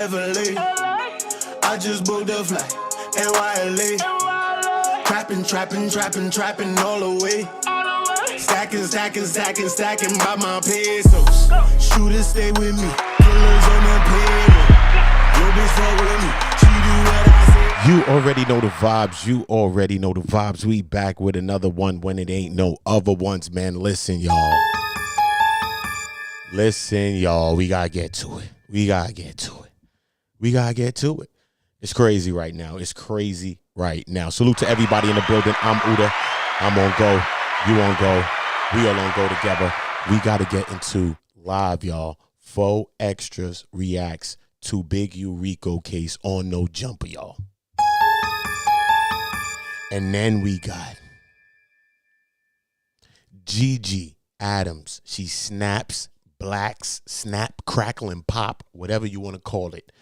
Heavily, I just booked a flight, NYLA. Trapping all the way. Stacking by my pesos. Shooters stay with me, killers on the payroll. Yo, bitch fuck with me, she do what I say. You already know the vibes. You already know the vibes. We back with another one when it ain't no other ones, man. Listen, y'all. We gotta get to it. We gotta get to it. It's crazy right now. Salute to everybody in the building. I'm OOTA. I'm on go. You on go. We all on go together. We gotta get into live, y'all. Faux Extras reacts to Big U RICO case on No Jumper, y'all. And then we got Gigi Adams. She snaps, blacks, snap, crackle, and pop, whatever you want to call it,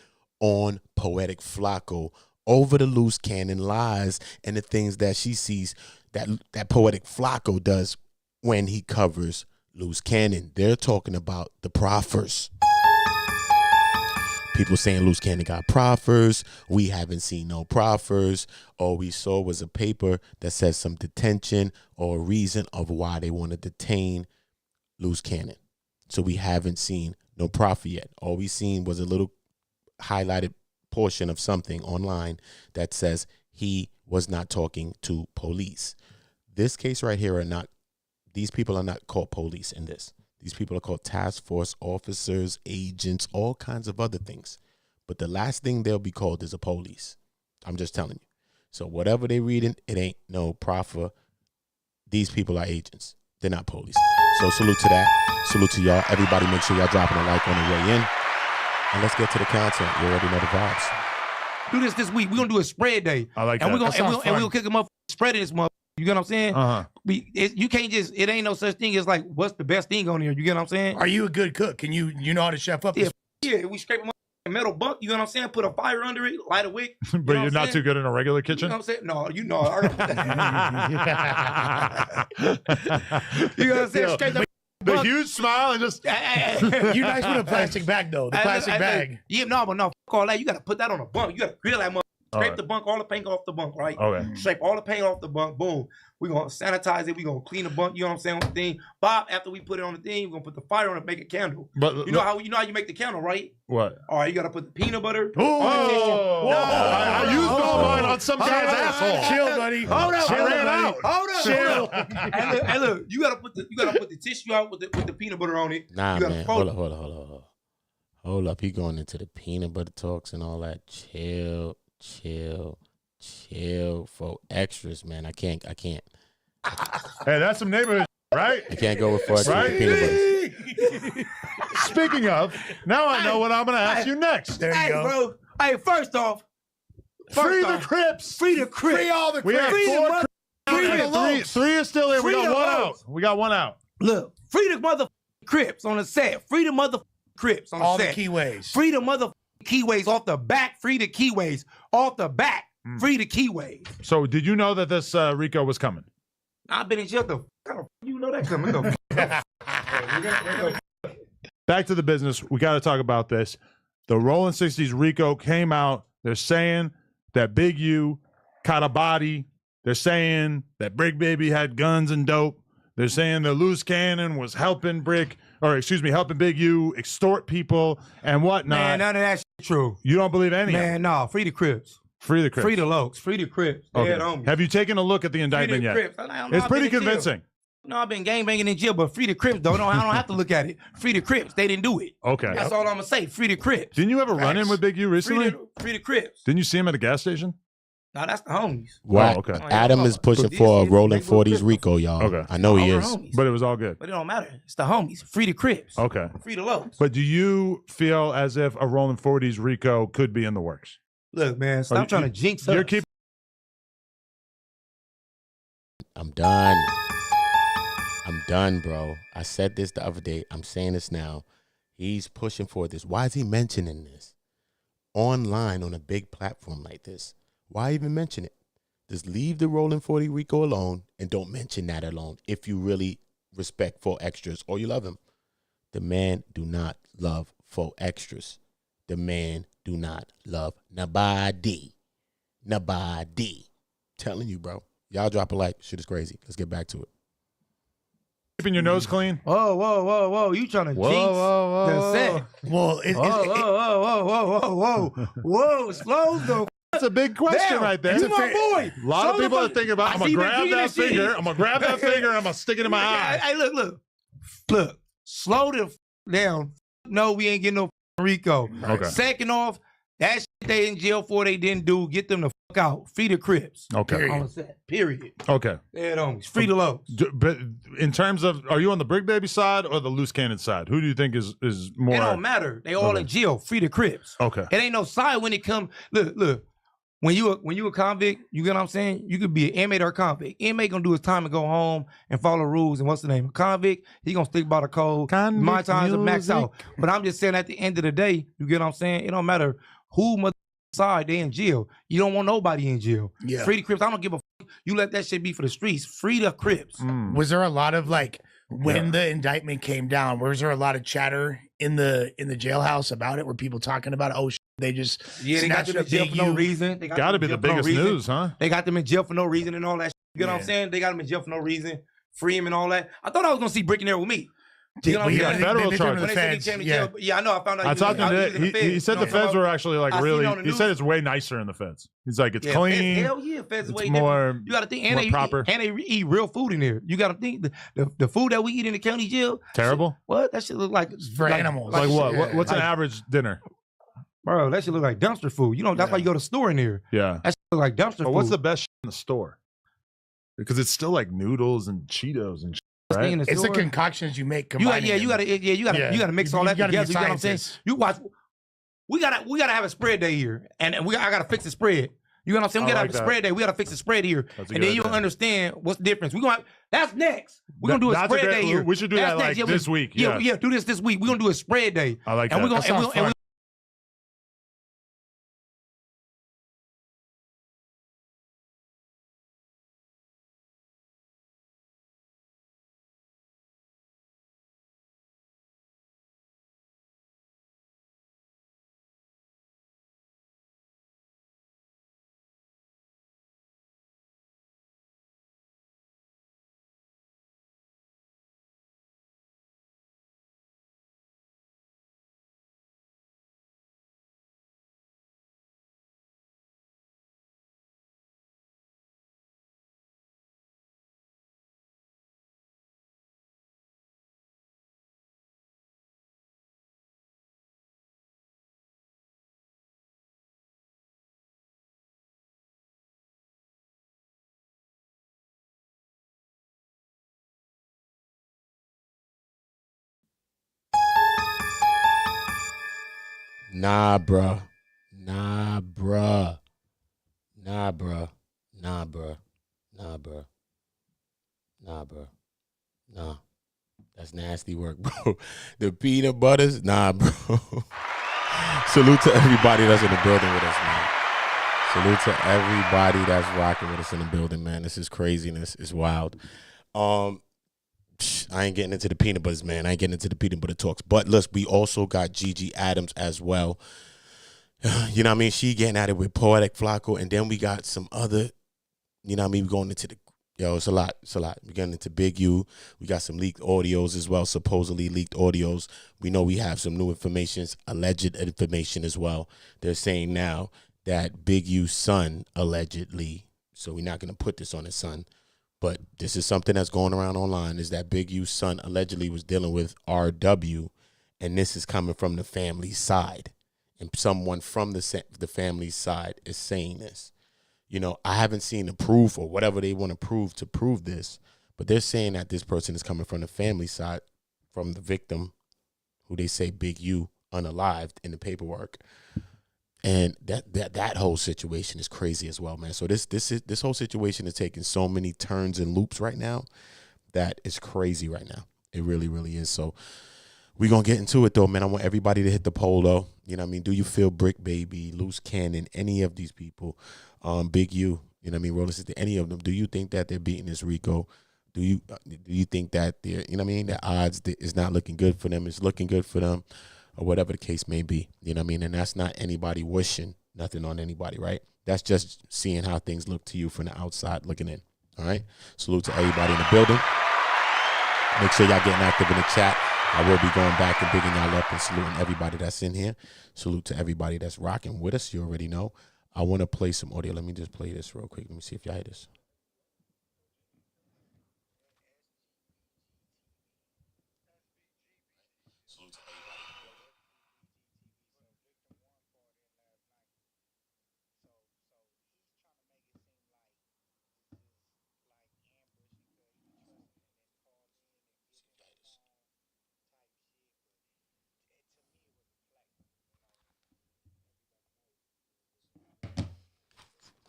on Poetik Flakko over the Luce Cannon lies and the things that she sees that Poetik Flakko does when he covers Luce Cannon. They're talking about the proffers. People saying Luce Cannon got proffers. We haven't seen no proffers. All we saw was a paper that says some detention or a reason of why they want to detain Luce Cannon. So we haven't seen no proffer yet. All we seen was a little highlighted portion of something online that says he was not talking to police. This case right here these people are not called police in this. These people are called task force officers, agents, all kinds of other things. But the last thing they'll be called is a police. I'm just telling you. So whatever they reading, it ain't no proffer. These people are agents. They're not police. So salute to that. Salute to y'all. Everybody make sure y'all dropping a like on the way in. And let's get to the content. You already know the vibes. Do this week. We're going to do a spread day. I like and that. We're going to kick them up spreading this month. You get what I'm saying? Uh-huh. You can't just, it ain't no such thing as like, what's the best thing on here? You get what I'm saying? Are you a good cook? Can you know how to chef up? Yeah, we scrape them up in a metal buck. You know what I'm saying? Put a fire under it, light a wick. But you're not too good in a regular kitchen? You know what I'm saying? No, you know. You know what I'm saying? Scrape the huge smile and just... You nice with a plastic bag, though. The plastic bag. Yeah, no, fuck all that. You got to put that on a bunk. You got to grill that mother. Scrape the bunk, all the paint off the bunk, right? Okay. Scrape all the paint off the bunk, boom. We're going to sanitize it. We're going to clean the bunk, you know what I'm saying, on the thing. Bob, after we put it on the thing, we're going to put the fire on it, make a candle. But you know how you make the candle, right? What? All right, you got to put the peanut butter. Oh! I used all mine on some guy's asshole. Chill, buddy. Hold up. Hold up. Chill. Hey, look, you gotta put the tissue out with the peanut butter on it. Nah, man. Hold up. He going into the peanut butter talks and all that. Chill. For extras, man. I can't. Hey, that's some neighborhood, right? I can't go with for extras right? with peanut butter. Speaking of, now I know what I'm going to ask you next. There you go. Bro. Hey, first off, free the Crips. Free the Crips. Free all the We Crips. have Free three is still in. We got one out. Look, free the mother Crips on the set. Free the mother Crips on the all set. the keyways. Free the mother keyways off the back. Free the keyways off the back. Free the keyways. So did you know that this RICO was coming? I've been in jail. You know that coming. Back to the business. We got to talk about this. The Rollin 60s RICO came out. They're saying that Big U caught a body. They're saying that Brick Baby had guns and dope. They're saying that Luce Cannon was helping Big U extort people and whatnot. Man, none of that shit true. You don't believe any of it? Man, no. Free the Crips. Free the Crips. Free the Lokes. Free the Crips. Okay. Have you taken a look at the indictment yet? Crips. It's pretty convincing. No, I've been gangbanging in jail, but free the Crips, though. No, I don't have to look at it. Free the Crips. They didn't do it. Okay. That's all I'm going to say. Free the Crips. Didn't you ever run in with Big U recently? Free the Crips. Didn't you see him at a gas station? No, that's the homies. Right. Oh, okay. Adam is pushing for a Rolling 40s RICO, y'all. Okay. I know he is. Homies. But it was all good. But it don't matter. It's the homies. Free the Crips. Okay. Free the Lokes. But do you feel as if a Rolling 40s RICO could be in the works? Look, man, stop trying to jinx us. You're keeping. I'm done, bro. I said this the other day. I'm saying this now. He's pushing for this. Why is he mentioning this online on a big platform like this? Why even mention it? Just leave the Rolling 40 RICO alone and don't mention that alone if you really respect faux extras or you love him. The man do not love faux extras. The man do not love nobody. Nobody. Telling you, bro. Y'all drop a like. Shit is crazy. Let's get back to it. Keeping your nose clean? Whoa. You trying to jinx the set. Well, Whoa. Slow the That's a big question down. right there. You my boy. A lot of people are thinking about, I'm going to grab that finger. I'm going to grab that finger. I'm going to stick it in my eye. Hey, look. Slow the down. No, we ain't getting no RICO. Okay. Second off, that shit they in jail for they didn't do, get them the fuck out. Free the Crips. Okay. On the set. Period. Okay. Dead homies. Free the lows. But in terms of, are you on the Brick Baby side or the Luce Cannon side? Who do you think is more? It don't matter. They all in jail. Free the Crips. Okay. It ain't no side when it come. Look. When you a convict, you get what I'm saying? You could be an inmate or a convict. Inmate gonna do his time and go home and follow rules. And what's the name? A convict, he gonna stick by the code. Convict My times are maxed music. out. But I'm just saying at the end of the day, you get what I'm saying? It don't matter who mother side they in jail. You don't want nobody in jail. Yeah. Free the Crips. I don't give a fuck. You let that shit be for the streets. Free the Crips. was there a lot of like when the indictment came down? Was there a lot of chatter in the jailhouse about it? Were people talking about, oh, they just Yeah, they got them in jail for no reason. They Got to be the biggest news, huh? They got them in jail for no reason and all that shit. You get what I'm saying? They got them in jail for no reason. Free him and all that. I thought I was gonna see Brick in there with me. You know what I'm Yeah, saying? federal they charges. When they said he came to jail, I know. I found out. I he was talked to him using today. the feds. He said You know the what I'm feds saying? were actually like I seen really, on the he news. said it's way nicer in the feds. He's like, it's Yeah, clean. Hell yeah, feds It's way more, different. You got to think, more proper. and they eat real food in there. You got to think the food that we eat in the county jail. Terrible? What that shit look like for animals. Like what? Yeah. What's an Like- average dinner? Bro, that shit look like dumpster food. You know that's why you go to the store in there. Yeah. That shit look like dumpster But food. what's the best shit in the store? Because it's still like noodles and Cheetos and shit, best thing in right? the It's the store? concoctions you make. You got, combining yeah, you them. got to mix all You that gotta be together. You know what I'm saying? scientists. You watch. We gotta have a spread day here, and I gotta fix the spread. You know what I'm saying? We I gotta like have a that. spread day. We gotta fix the spread here, That's a and good then you'll idea. understand what's the difference. That's next. We're gonna do a That's spread great- day here. We should do That's that like next. Yeah, this week. Yeah. Yeah, do this week. We're gonna do a spread day, I like and that. we're gonna That sounds fun. Nah, bruh. Nah, bruh. Nah, bruh. Nah, bruh. Nah, bruh. Nah, bruh. Nah. That's nasty work, bro. The peanut butters, nah, bro. Salute to everybody that's in the building with us, man. Salute to everybody that's rocking with us in the building, man. This is craziness. It's wild. I ain't getting into the peanut butters, man. I ain't getting into the peanut butter talks. But look, we also got Gigi Adams as well. You know what I mean? She getting at it with Poetik, Flakko, and then we got some other, you know what I mean? We're going into the, it's a lot. It's a lot. We're getting into Big U. We got some leaked audios as well, supposedly leaked audios. We know we have some new information, alleged information as well. They're saying now that Big U's son, allegedly, so we're not going to put this on his son, but this is something that's going around online, is that Big U's son allegedly was dealing with RW, and this is coming from the family side. And someone from the family side is saying this. You know, I haven't seen the proof or whatever they want to prove this, but they're saying that this person is coming from the family side, from the victim, who they say Big U unalived in the paperwork. And that whole situation is crazy as well, man. So this whole situation is taking so many turns and loops right now that it's crazy right now. It really, really is. So we're going to get into it, though, man. I want everybody to hit the poll, though. You know what I mean? Do you feel Brick Baby, Luce Cannon, any of these people, Big U, you know what I mean, Rollin, any of them, do you think that they're beating this RICO? Do you think that they're, you know what I mean, the odds is not looking good for them? It's looking good for them. or whatever the case may be. You know what I mean? And that's not anybody wishing nothing on anybody, right? That's just seeing how things look to you from the outside looking in. All right. Salute to everybody in the building. Make sure y'all getting active in the chat. I will be going back and bigging y'all up and saluting everybody that's in here. Salute to everybody that's rocking with us. You already know. I want to play some audio. Let me just play this real quick. Let me see if y'all hear this.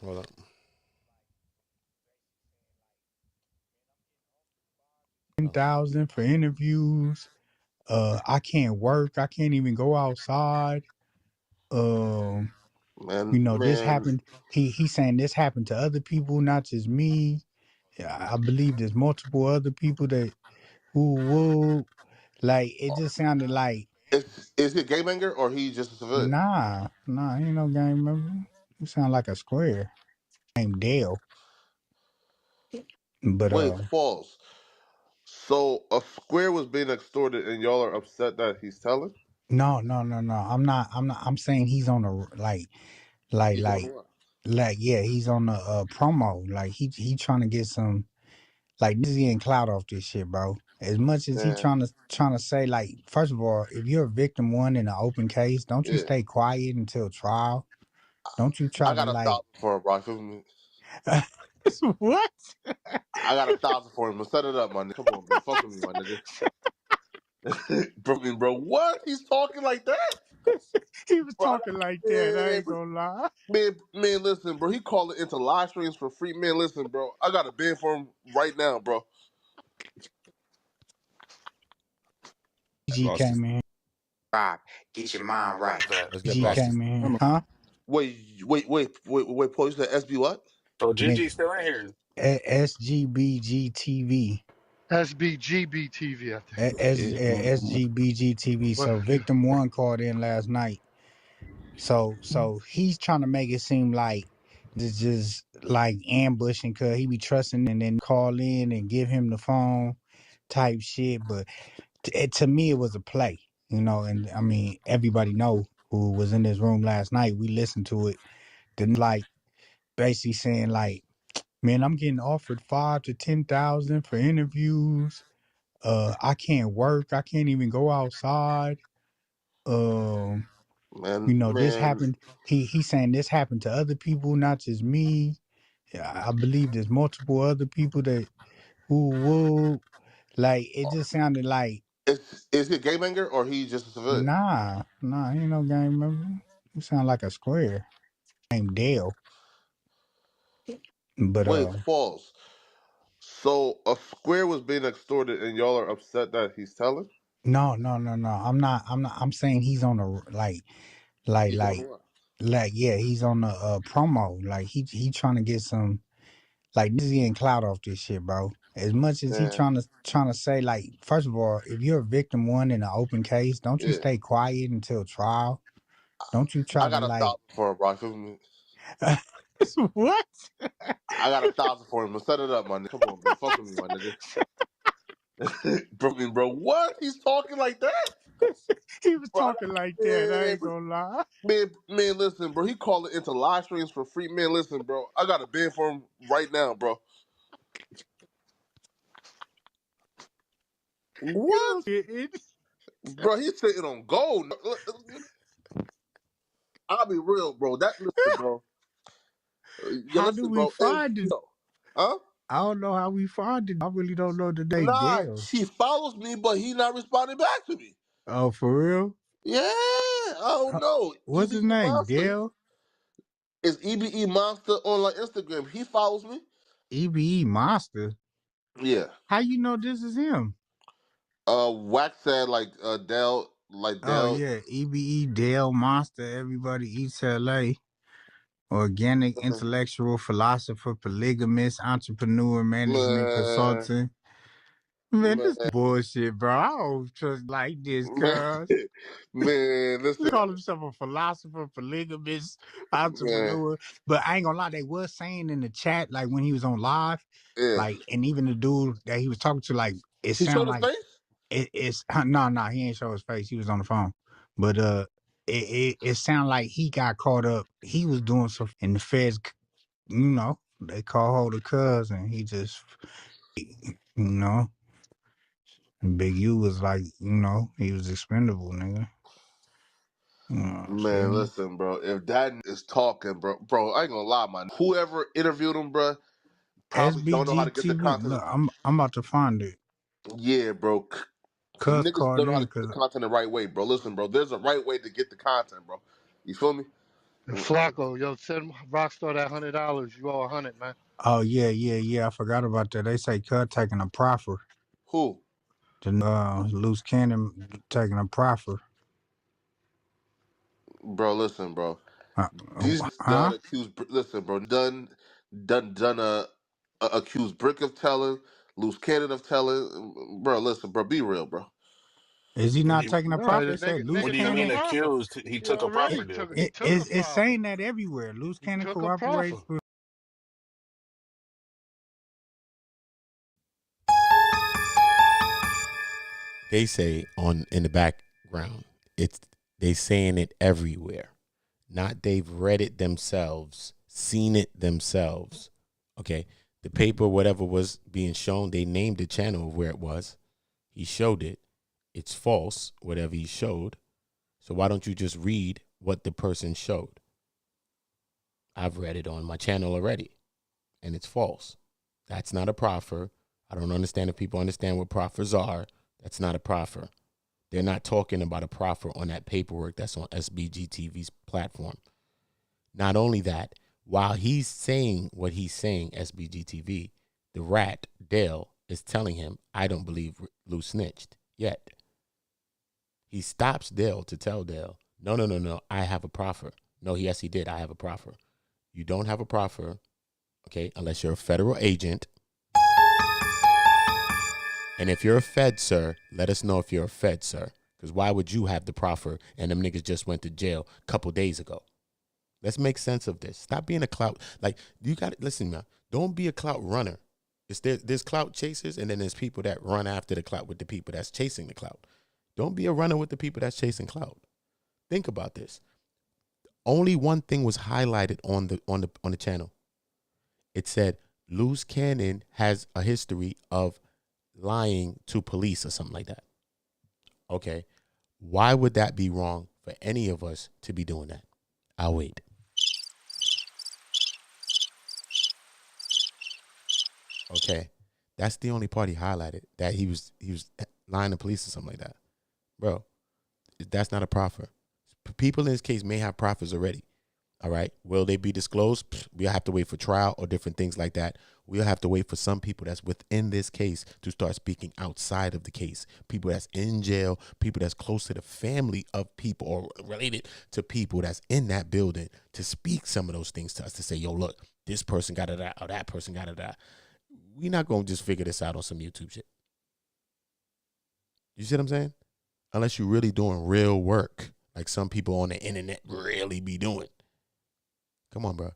Hold up. 10,000 for interviews. I can't work. I can't even go outside. Man, This man, happened. He's saying this happened to other people, not just me. I believe there's multiple other people that who like it just sounded like is he a gay banger or he just a civilian? nah, ain't no game member. You sound like a square named Dale. But Wait, false. So a square was being extorted, and y'all are upset that he's telling. no. I'm not. I'm saying he's on a He's on what? yeah, he's on the promo. Like he trying to get some like this. He getting clout off this shit, bro. As much as he Man, trying to say, like, first of all, if you're a victim one in an open case, don't you yeah. stay quiet until trial? Don't you try I to got like 1,000 for him, bro. Feel me? what? I got 1,000 for him. Set it up, my nigga. Come on, bro. Fuck with me, my nigga. Bro, what? He's talking like that? He was Bro, talking like that. I man, ain't gonna lie. man, listen, bro. He called it into live streams for free. Man, listen, bro. I got a bid for him right now, bro. Gigi came in. Get your mind right. Let's get Gigi back to came in. Huh? Wait, Paul, you said SB what? So Nigga, Gigi's still in here. SGBG TV. SBGB TV, I think. SGBG TV. What? So Yeah. victim one called in last night. So he's trying to make it seem like it's just like ambushing because he be trusting and then call in and give him the phone type shit. But to me, it was a play, and I mean, everybody know who was in this room last night. We listened to it. Then like basically saying like, man, I'm getting offered 5 to 10,000 for interviews. I can't work. I can't even go outside. Um, this Man, happened. He's saying this happened to other people, not just me. I believe there's multiple other people that who like it just sounded like is he a gay banger or he just a civilian? nah, ain't no game member. You sound like a square named Dale. But Wait, false. So a square was being extorted, and y'all are upset that he's telling. no. I'm not. I'm saying he's on a like He's on like what? yeah, he's on the promo. Like he trying to get some like this is getting clout off this shit, bro. As much as he Man, trying to say, like, first of all, if you're a victim one in an open case, don't you yeah. stay quiet until trial? Don't you try I to got like 1,000 for him, bro. Feel me? what? I got 1,000 for him. Set it up, my nigga. Come on, bro. Fuck with me, my nigga. Bro, what? He's talking like that? He was Bro, talking like that. I ain't gonna lie. man, listen, bro. He called it into live streams for free. Man, listen, bro. I got a bid for him right now, bro. What? Bro, he's sitting on gold. I'll be real, bro. Listen, bro. Yo, How do listen, we bro. If find it? huh? I don't know how we find it. I really don't know the name. Nah, Dale. she follows me, but he not responding back to me. Oh, for real? Yeah, I don't know. What's his EBE name? Monster Dale? is EBE Monster on like Instagram. He follows me. EBE Monster. Yeah. How you know this is him? Wax said Dell, Oh Dell. yeah, EBE Dale Monster. Everybody eats LA. Organic, intellectual, philosopher, polygamist, entrepreneur, management Man, consultant. Man, Man, this bullshit, bro. I don't trust like this, man, cuz. man, He listen, call himself a philosopher, polygamist, man, entrepreneur. But I ain't gonna lie, they was saying in the chat, like when he was on live, yeah. like, and even the dude that he was talking to, like, it He sound showed his like face. it's no, he ain't show his face. He was on the phone. But it sound like he got caught up. He was doing some and the feds, they call hold of cuz and he just and Big U was like, he was expendable, nigga. Man, See? listen, bro. If that is talking, bro, I ain't gonna lie, man. Whoever interviewed him, bro, probably don't know how to SBG get the TV. content. Look, I'm about to find it. Yeah, bro. Cuz Niggas called don't know how in to get the because content the right way, bro. Listen, bro. There's a right way to get the content, bro. You feel me? And Flakko, yo, send Rockstar that $100. You owe 100, man. oh yeah. I forgot about that. They say Cuz taking a proffer. Who? The Luce Cannon taking a proffer. Bro, listen, bro. Uh, These niggas done huh? accused. Listen, bro. Done accused Brick of telling, Luce Cannon of telling. Bro, listen, bro. Be real, bro. Is he What do not you taking a No, proffer? the It said Luce What nigga do you took a mean Cannon. proffer. accused? He He took a It, proffer already deal. took. He took a it's proffer. saying that everywhere. Luce He Cannon took a proffer. cooperates with. They say in the background, it's they saying it everywhere. Not they've read it themselves, seen it themselves. Okay. The paper, whatever was being shown, they named the channel of where it was. He showed it. It's false, whatever he showed. So why don't you just read what the person showed? I've read it on my channel already, and it's false. That's not a proffer. I don't understand if people understand what proffers are. That's not a proffer. They're not talking about a proffer on that paperwork that's on SBGTV's platform. Not only that, while he's saying what he's saying, SBGTV, the rat, Dale, is telling him, I don't believe Lou snitched yet. He stops Dale to tell Dale, no, I have a proffer. No, yes, he did. I have a proffer. You don't have a proffer, okay, unless you're a federal agent. And if you're a Fed, sir, let us know if you're a Fed, sir. Because why would you have the proffer and them niggas just went to jail a couple days ago? Let's make sense of this. Stop being a clout. Like, you got to listen, man. Don't be a clout runner. There's clout chasers, and then there's people that run after the clout with the people that's chasing the clout. Don't be a runner with the people that's chasing clout. Think about this. Only one thing was highlighted on the channel. It said Luce Cannon has a history of lying to police or something like that. Okay. Why would that be wrong for any of us to be doing that? I'll wait. Okay. That's the only part he highlighted, that he was lying to police or something like that. Bro, that's not a proffer. People in this case may have proffers already. All right. Will they be disclosed? We'll have to wait for trial or different things like that. We'll have to wait for some people that's within this case to start speaking outside of the case. People that's in jail, people that's close to the family of people or related to people that's in that building to speak some of those things to us, to say, yo, look, this person got it out or that person got it out. We're not going to just figure this out on some YouTube shit. You see what I'm saying? Unless you're really doing real work, like some people on the internet really be doing. Come on, bro.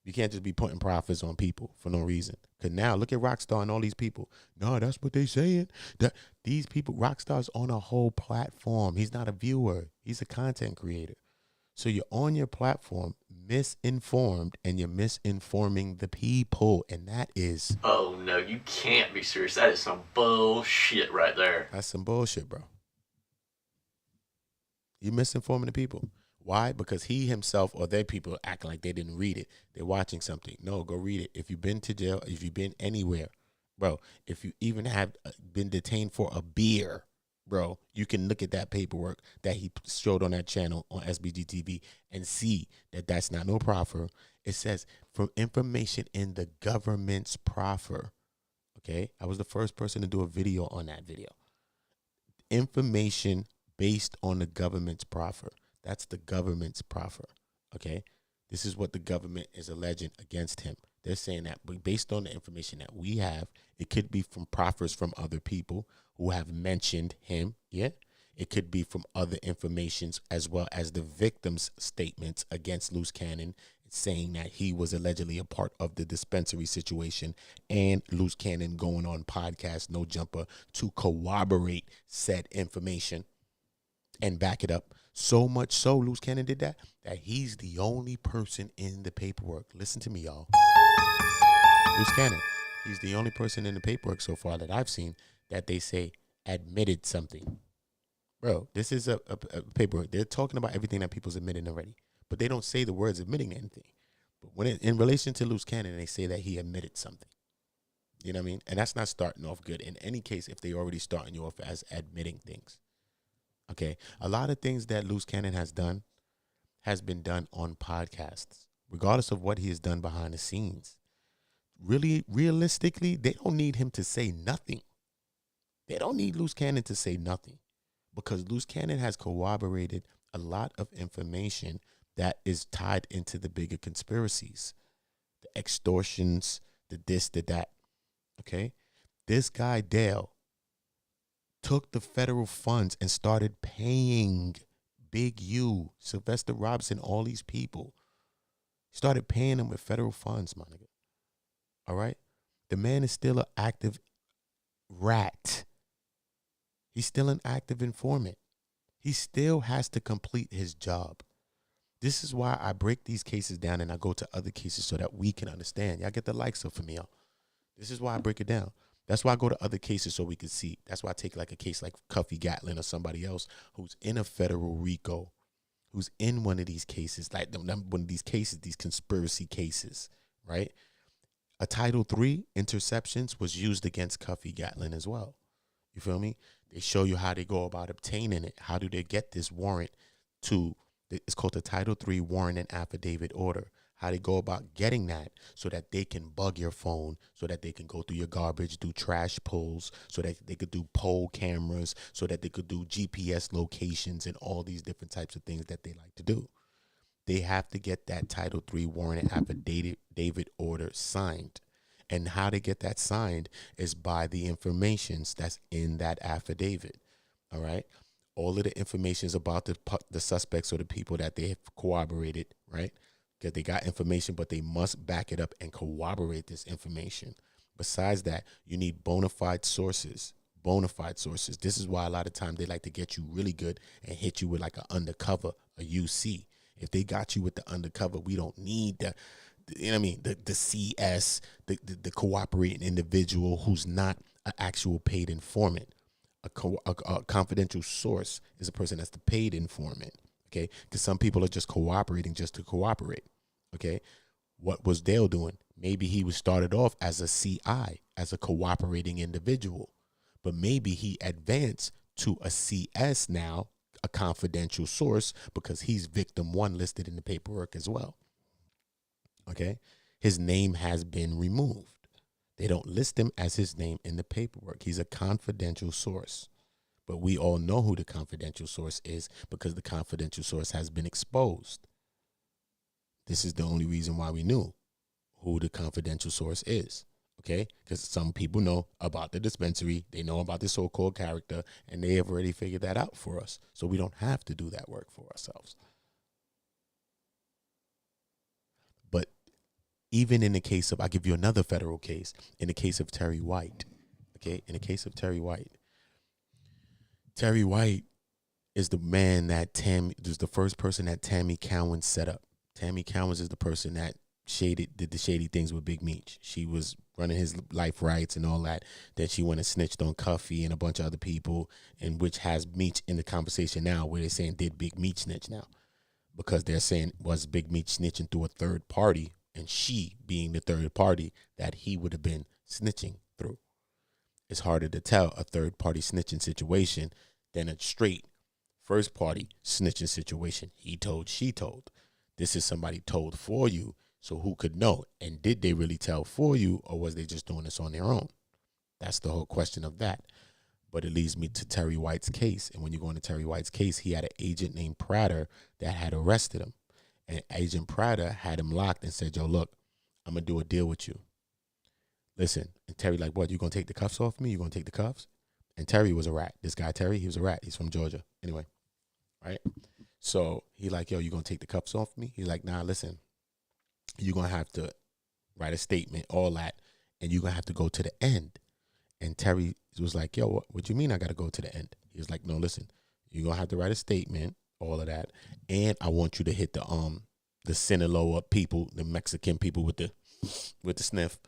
You can't just be putting profits on people for no reason. Because now look at Rockstar and all these people. No, that's what they saying. That these people, Rockstar's on a whole platform. He's not a viewer. He's a content creator. So you're on your platform misinformed, and you're misinforming the people. And that is... Oh, no, you can't be serious. That is some bullshit right there. That's some bullshit, bro. You're misinforming the people. Why? Because he himself or their people acting like they didn't read it. They're watching something. No, go read it. If you've been to jail, if you've been anywhere, bro, if you even have been detained for a beer, bro, you can look at that paperwork that he showed on that channel on SBGTV and see that that's not no proffer. It says from information in the government's proffer. Okay. I was the first person to do a video on that video. Information based on the government's proffer. That's the government's proffer. Okay. This is what the government is alleging against him. They're saying that based on the information that we have, it could be from proffers from other people who have mentioned him. Yeah. It could be from other informations as well as the victim's statements against Luce Cannon, saying that he was allegedly a part of the dispensary situation, and Luce Cannon going on podcast No Jumper to corroborate said information and back it up. So much so, Luce Cannon did that he's the only person in the paperwork. Listen to me, y'all. Luce Cannon, he's the only person in the paperwork so far that I've seen that they say admitted something. Bro, this is a paperwork. They're talking about everything that people's admitted already, but they don't say the words admitting anything. But when in relation to Luce Cannon, they say that he admitted something. You know what I mean? And that's not starting off good in any case if they already starting you off as admitting things. Okay? A lot of things that Luce Cannon has done has been done on podcasts, regardless of what he has done behind the scenes. Really, realistically, they don't need him to say nothing. They don't need Luce Cannon to say nothing, because Luce Cannon has corroborated a lot of information that is tied into the bigger conspiracies, the extortions, the this, the that. Okay? This guy, Dale, took the federal funds and started paying Big U, Sylvester Robinson, all these people. Started paying them with federal funds, my nigga. All right? The man is still an active rat. He's still an active informant. He still has to complete his job. This is why I break these cases down and I go to other cases so that we can understand. Y'all get the likes up for me, y'all. This is why I break it down. That's why I go to other cases so we can see. That's why I take like a case like Cuffy Gatlin or somebody else who's in a federal RICO, who's in one of these cases, like one of these cases, these conspiracy cases, right? A Title III interceptions was used against Cuffy Gatlin as well. You feel me? They show you how they go about obtaining it. How do they get this warrant to, it's called the Title III warrant and affidavit order. How they go about getting that so that they can bug your phone, so that they can go through your garbage, do trash pulls, so that they could do poll cameras, so that they could do GPS locations and all these different types of things that they like to do. They have to get that Title III warrant and affidavit order signed. And how to get that signed is by the informations that's in that affidavit. All right. All of the information is about the suspects or the people that they have corroborated, right? Because they got information, but they must back it up and corroborate this information. Besides that, you need bona fide sources. Bona fide sources. This is why a lot of times they like to get you really good and hit you with like an undercover, a UC. If they got you with the undercover, we don't need the, you know what I mean, the CS, the cooperating individual who's not an actual paid informant. A confidential source is a person that's the paid informant, okay? Because some people are just cooperating just to cooperate, okay? What was Dale doing? Maybe he was started off as a CI, as a cooperating individual, but maybe he advanced to a CS now, a confidential source, because he's victim one listed in the paperwork as well. Okay, his name has been removed. They don't list him as his name in the paperwork. He's a confidential source. But we all know who the confidential source is because the confidential source has been exposed. This is the only reason why we knew who the confidential source is. Okay, because some people know about the dispensary. They know about the so-called character, and they have already figured that out for us. So we don't have to do that work for ourselves. But even in the case of, I'll give you another federal case, in the case of Terry White, okay? In the case of Terry White is the man that is the first person that Tammy Cowan set up. Tammy Cowan is the person that did the shady things with Big Meech. She was running his life rights and all that. Then she went and snitched on Cuffy and a bunch of other people, and which has Meech in the conversation now where they're saying, did Big Meech snitch now? Because they're saying, was Big Meech snitching through a third party, and she being the third party that he would have been snitching through. It's harder to tell a third party snitching situation than a straight first party snitching situation. He told, she told. This is somebody told for you, so who could know? And did they really tell for you, or was they just doing this on their own? That's the whole question of that. But it leads me to Terry White's case. And when you go into Terry White's case, he had an agent named Prater that had arrested him. And Agent Prater had him locked and said, yo, look, I'm going to do a deal with you. Listen. And Terry like, what, you going to take the cuffs off me? You going to take the cuffs? And Terry was a rat. This guy, Terry, he was a rat. He's from Georgia. Anyway, right? So he like, yo, you going to take the cuffs off me? He's like, nah, listen, you're going to have to write a statement, all that, and you're going to have to go to the end. And Terry was like, yo, what you mean I got to go to the end? He was like, no, listen, you're going to have to write a statement, all of that, and I want you to hit the Sinaloa people, the Mexican people with the sniff.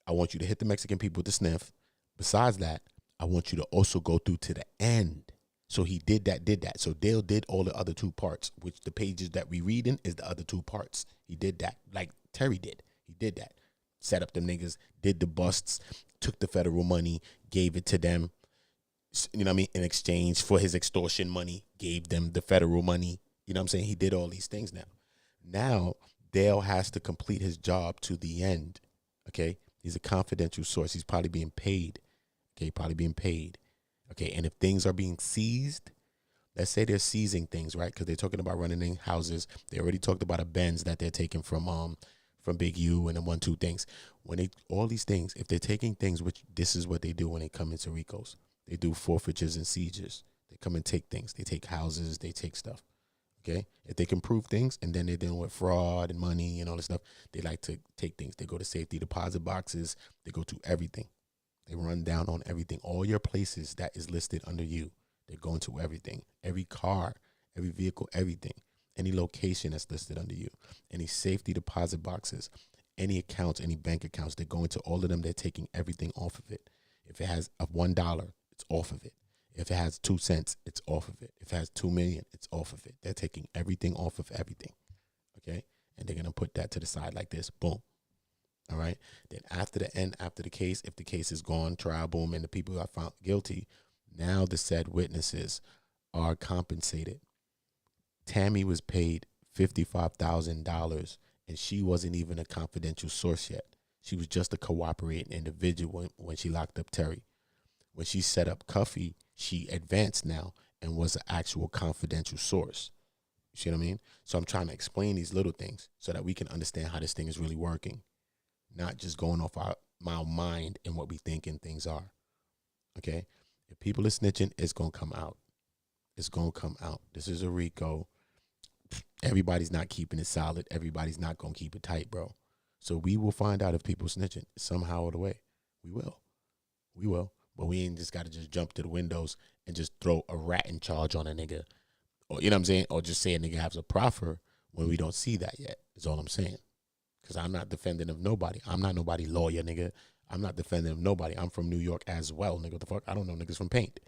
I want you to hit the Mexican people with the sniff. Besides that, I want you to also go through to the end. So he did that. So Dale did all the other two parts, which the pages that we reading is the other two parts. He did that like Terry did. He did that. Set up them niggas, did the busts, took the federal money, gave it to them, you know what I mean, in exchange for his extortion money, gave them the federal money. You know what I'm saying? He did all these things now. Now, Dale has to complete his job to the end, okay? He's a confidential source. He's probably being paid, okay? Probably being paid, okay? And if things are being seized, let's say they're seizing things, right? Because they're talking about running in houses. They already talked about a Benz that they're taking from Big U and the 1-2 things. When they, all these things, if they're taking things, which this is what they do when they come into RICOs. They do forfeitures and seizures. They come and take things. They take houses. They take stuff. Okay? If they can prove things and then they're dealing with fraud and money and all this stuff, they like to take things. They go to safety deposit boxes. They go to everything. They run down on everything. All your places that is listed under you, they're going to everything. Every car, every vehicle, everything. Any location that's listed under you. Any safety deposit boxes. Any accounts, any bank accounts, they're going to all of them. They're taking everything off of it. If it has a $1, it's off of it. If it has 2 cents, it's off of it. If it has 2 million, it's off of it. They're taking everything off of everything. Okay? And they're going to put that to the side like this. Boom. All right? Then after the end, after the case, if the case is gone, trial, boom, and the people are found guilty, now the said witnesses are compensated. Tammy was paid $55,000, and she wasn't even a confidential source yet. She was just a cooperating individual when she locked up Terry. When she set up Cuffy, she advanced now and was an actual confidential source. You see what I mean? So I'm trying to explain these little things so that we can understand how this thing is really working, not just going off our mind and what we think and things are. Okay? If people are snitching, it's going to come out. It's going to come out. This is a RICO. Everybody's not keeping it solid. Everybody's not going to keep it tight, bro. So we will find out if people snitching somehow or the way. We will. We will. But we ain't just got to just jump to the windows and just throw a rat in charge on a nigga. Or, you know what I'm saying? Or just say a nigga has a proffer when we don't see that yet, is all I'm saying. Because I'm not defending of nobody. I'm not nobody lawyer, nigga. I'm not defending of nobody. I'm from New York as well, nigga. What the fuck? I don't know niggas from Paint.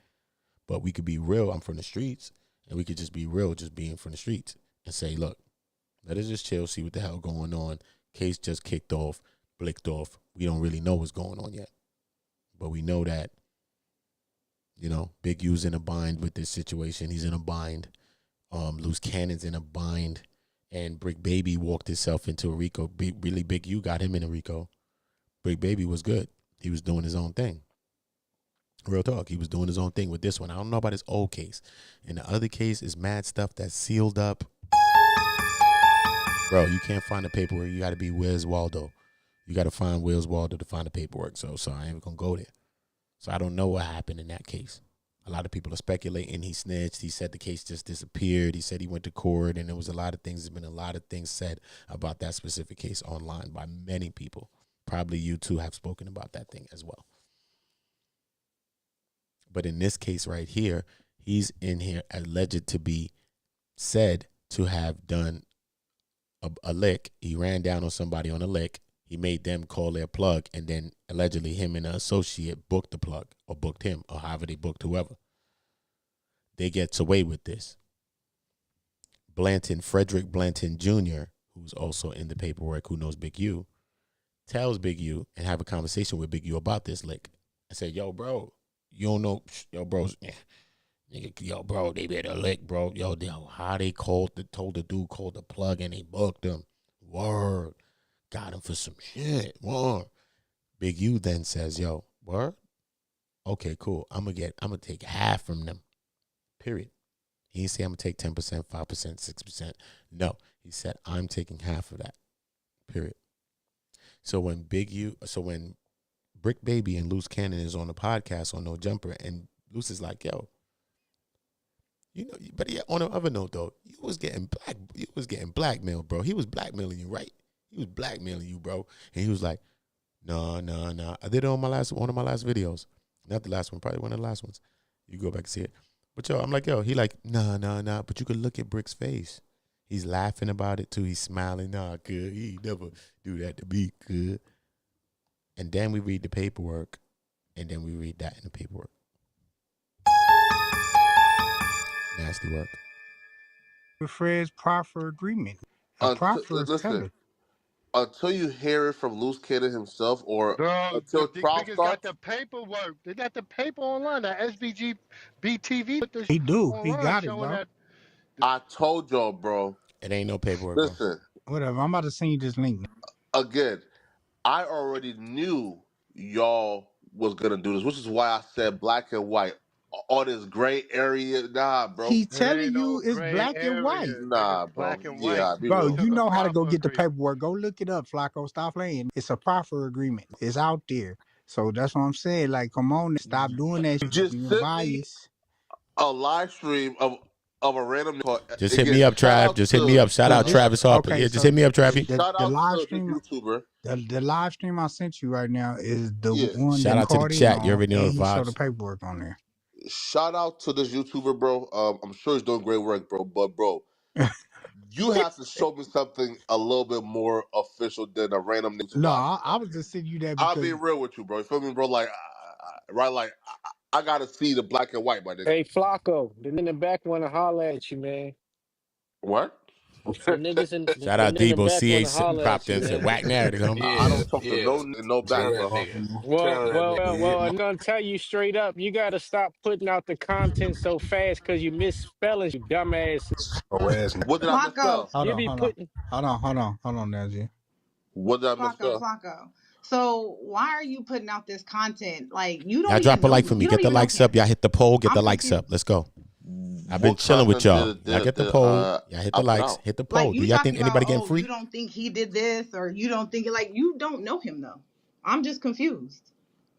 But we could be real. I'm from the streets. And we could just be real, just being from the streets. And say, look, let us just chill, see what the hell going on. Case just kicked off, blicked off. We don't really know what's going on yet. But we know that, you know, Big U's in a bind with this situation. He's in a bind. Luce Cannon's in a bind. And Brick Baby walked himself into a RICO. Big U got him in a RICO. Brick Baby was good. He was doing his own thing. Real talk. He was doing his own thing with this one. I don't know about his old case. And the other case is mad stuff that's sealed up. Bro, you can't find the paperwork. You got to be Where's Waldo. You got to find Where's Waldo to find the paperwork. So I ain't going to go there. So I don't know what happened in that case. A lot of people are speculating he snitched. He said the case just disappeared. He said he went to court, and there was a lot of things. There's been a lot of things said about that specific case online by many people. Probably you too have spoken about that thing as well. But in this case right here, he's in here alleged to be said to have done a lick. He ran down on somebody on a lick. He made them call their plug, and then allegedly him and an associate booked the plug or booked him or however they booked whoever. They gets away with this. Frederick Blanton Jr., who's also in the paperwork, who knows Big U, tells Big U and have a conversation with Big U about this lick. I said, yo, bro, you don't know, yo, bro, yo, bro, they made a lick, bro. Yo, how they told the dude called the plug and they booked him. Word. Got him for some shit. Word. Big U then says, yo, word? Okay, cool. I'm gonna take half from them. Period. He didn't say I'm gonna take 10%, 5%, 6%. No. He said, I'm taking half of that. Period. So when when Brick Baby and Luce Cannon is on the podcast on No Jumper, and Luce is like, yo, you know, but yeah, on the other note though, you was getting blackmailed, bro. He was blackmailing you, right? He was blackmailing you, bro. And he was like, no. I did it on one of my last videos. Not the last one, probably one of the last ones. You go back and see it. But yo, I'm like, yo, he like, nah. But you could look at Brick's face. He's laughing about it too. He's smiling. Nah, good. He never do that to me, good. And then we read the paperwork, and then we read that in the paperwork. Nasty work. Fred's proffer agreement. A proffer is Listen, telling. until you hear it from Luce Cannon himself, or Bro, until the trial niggas got starts, the paperwork. They got the paper online. That SVG BTV put this He do. He online got it, showing bro. that. I told y'all, bro. It ain't no paperwork, bro. Listen, Whatever. I'm about to send you this link. again, I already knew y'all was gonna do this, which is why I said black and white. All this gray area, nah, bro. He's It telling ain't you no it's gray black and white. area, nigga. Nah, bro. Black and white. Yeah, be Bro, real. Took you a know how to go proffer get the agreement. paperwork. Go look it up, Flakko. Stop playing. It's a proffer agreement. It's out there. So that's what I'm saying. Like, come on, stop doing that shit. Just You're send me biased. a live stream of a random call. Just hit Again, me up, shout Trav. out Just hit me up. Shout So out this, Travis Harper. okay, Yeah, just so hit me up, Travi. shout the out live to the stream, YouTuber. the live stream I sent you right now is the Yeah. one Shout that out to the called in chat. You on, already know and the he showed the vibes. paperwork on there. Shout out to this YouTuber, bro. I'm sure he's doing great work, bro. But bro, you have to show me something a little bit more official than a random news No, live. I was just sending you that I'll because be real with you, bro. You feel me, bro? Like, right? Like, I gotta see the black and white, my nigga. Hey, Flakko, the niggas in the back want to holler at you, man. What? The niggas Shout out in the Debo. back want to CA holler propped at in you, and said, man. whack narrative, homie. I don't talk to no back, Tell that bro. nigga. Well, Tell that nigga. I'm gonna tell you straight up. You gotta stop putting out the content so fast because you misspelling, you dumbass. Oh, ass nigga. What did I Flakko, misspell? hold You on, be putting. hold on, Najee. What did I Flakko, misspell? Flakko. So why are you putting out this content? Like you Y'all don't even drop a know like me. for me. You don't Get the even know likes up. him. Y'all hit the poll. Get I'm the likes up. confused. Let's go. I've been What chilling with content y'all. Y'all get the did poll. Y'all hit the I put likes. out? Hit the Like poll. Do you y'all talking think about, anybody getting oh, you free? don't think he did this, or you don't think it. Like you don't know him though. I'm just confused.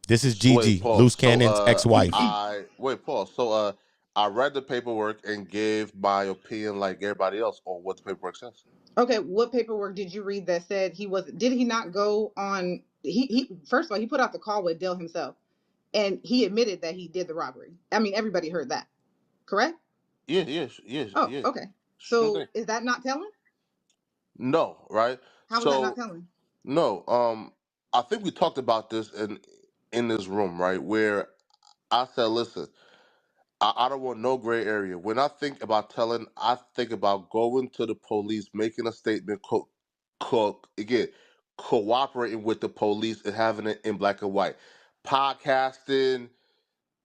This is So wait, Gigi, Paul. Luce Cannon's ex-wife. Paul. So I read the paperwork and gave my opinion like everybody else on what the paperwork says. Okay, what paperwork did you read that said he was? Did he not go on? He first of all, he put out the call with Dale himself, and he admitted that he did the robbery. I mean, everybody heard that, correct? Yes. Oh, okay. Sure So thing. is that not telling? No, right? How is that not So telling? no, I think we talked about this in this room, right? Where I said, listen, I don't want no gray area. When I think about telling, I think about going to the police, making a statement, again, cooperating with the police and having it in black and white, podcasting,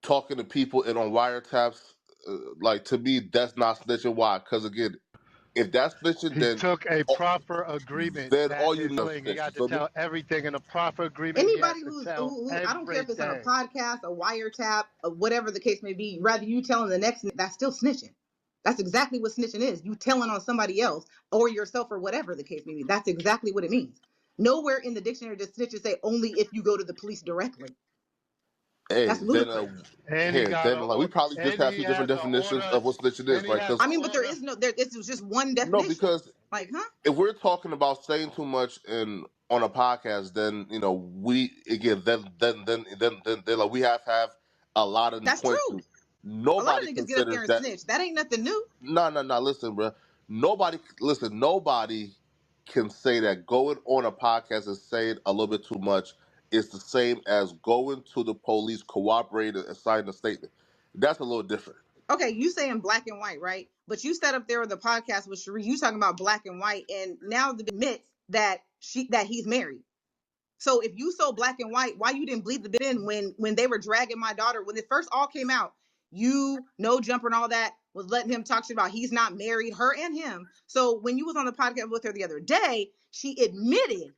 talking to people and on wiretaps. Like to me, that's not snitching. Why? Because again, if that's snitching, He took a oh, proffer agreement. then all That's you his know thing. He snitch. You got to feel me? tell everything in a proffer agreement. He has Anybody to who tell I don't care if it's on a everything. podcast, a wiretap, whatever the case may be, rather you telling the next, that's still snitching. That's exactly what snitching is. You telling on somebody else or yourself or whatever the case may be. That's exactly what it means. Nowhere in the dictionary does snitches say only if you go to the police directly. Hey, That's ludicrous. And he got then a like we probably just and have he two different has an definitions order. of what snitching And is, he right? has Because an I mean, but there order. is no, this is just one no, definition. because Like, huh? if we're talking about saying too much in on a podcast, then we again then like we have to have a lot of That's point true. to. A lot of Nobody niggas get up there considers and that. snitch. That ain't nothing new. No. Listen, bro. Nobody can say that going on a podcast and saying a little bit too much is the same as going to the police, cooperating, and signing a statement. That's a little different. Okay, you saying black and white, right? But you sat up there with the podcast with Cherie. You talking about black and white, and now the admits that he's married. So if you so black and white, why you didn't bleed the bit in when they were dragging my daughter when it first all came out? You no jumper and all that was letting him talk shit about he's not married, her and him. So when you was on the podcast with her the other day, she admitted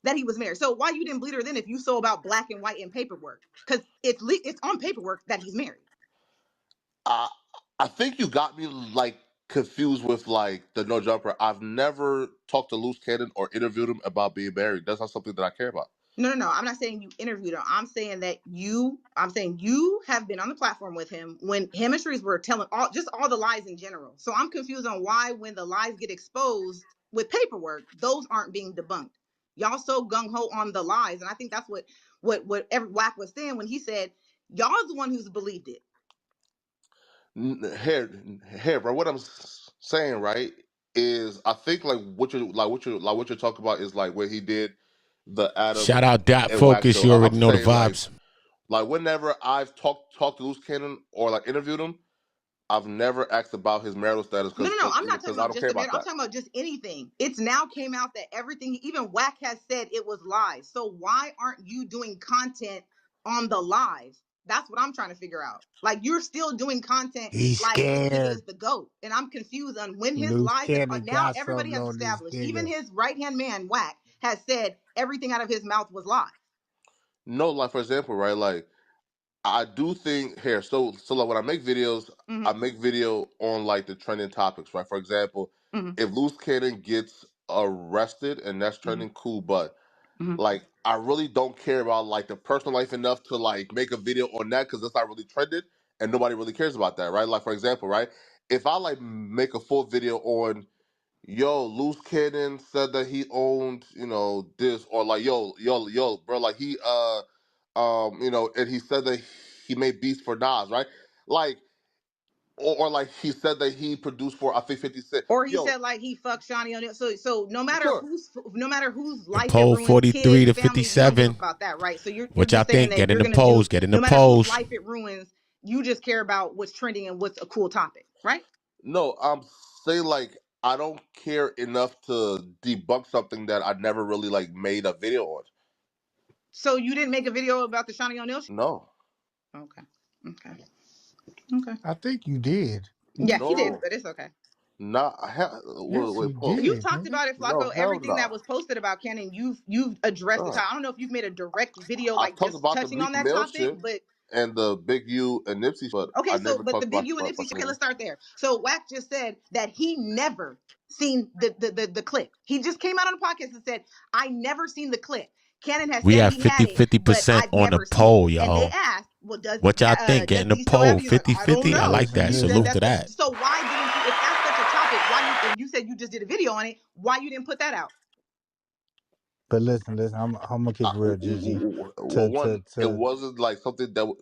that he was married. So why you didn't bleed her then if you so about black and white in paperwork? Because it's on paperwork that he's married. I think you got me like confused with like the no jumper. I've never talked to Luce Cannon or interviewed him about being married. That's not something that I care about. No. I'm not saying you interviewed him. I'm saying you have been on the platform with him when him and Sharice were telling all the lies in general. So I'm confused on why when the lies get exposed with paperwork, those aren't being debunked. Y'all so gung ho on the lies, and I think that's what every Wack was saying when he said y'all's the one who's believed it. Here, bro. What I'm saying, right, is I think like what you're talking about is like when he did the Adam Shout out Dot and Wax Focus. show. You already I'm know the saying vibes. like whenever I've talked to Luce Cannon or like interviewed him, I've never asked about his marital status No. because I'm not talking I about don't just care the marriage. about I'm that. talking about just anything. It's now came out that everything, even Wack has said it was lies. So why aren't you doing content on the lies? That's what I'm trying to figure out. Like you're still doing content He's like this nigga scared. is the GOAT. And I'm confused on when his Luce lies Cannon now got everybody something has on this established, even nigga. his right-hand man, Wack, has said everything out of his mouth was lies. No, like for example, right, like I do think here. So like when I make videos, I make video on like the trending topics, right? For example, if Luce Cannon gets arrested and that's trending, cool. But like I really don't care about like the personal life enough to like make a video on that because that's not really trended and nobody really cares about that, right? Like for example, right? If I like make a full video on Luce Cannon said that he owned, this, or like bro, like he and he said that he made beats for Nas, right? Like, or like he said that he produced for I think 50 Cent. Or he said like he fucked Shawnee O'Neal. So no matter Sure. whose And life it poll ruins, 43 kids, to families, you don't give 57. about that, right? So you're What y'all just saying think? that Get in you're the gonna do polls. Get in the no matter whose polls. life it ruins, you just care about what's trending and what's a cool topic, right? No, I'm saying like I don't care enough to debunk something that I never really like made a video on. So you didn't make a video about the Shawnee O'Neal shit? No. Okay. I think you did. Yeah, he did, No. but it's okay. Not Yes, wait, you Paul. You did, talked nigga. about it, No, Flakko. hell Everything that no. was posted about Cannon, you've addressed the Nah. topic. I don't know if you've made a direct video I like talked just about the touching on Meek that Mill topic, shit but and the Big U and Nipsey, but okay, I so never but the talked big about you and Nipsey. Okay, Cannon. let's start there. So Wack just said that he never seen the clip. He just came out on the podcast and said, "I never seen the clip." Cannon has We said have he had it, but 50% I've on the never seen poll, it. And they y'all. asked, "Well, What y'all think? Get does in the he still have poll. it?" He's like, "I don't 50-50. I know." like that. He Listen, said Salute listen. to that. So why didn't you? If that's such a topic, why you? And you said you just did a video on it. Why you didn't put that out? But listen. I'm gonna keep it real, Gigi. One, it To wasn't like something that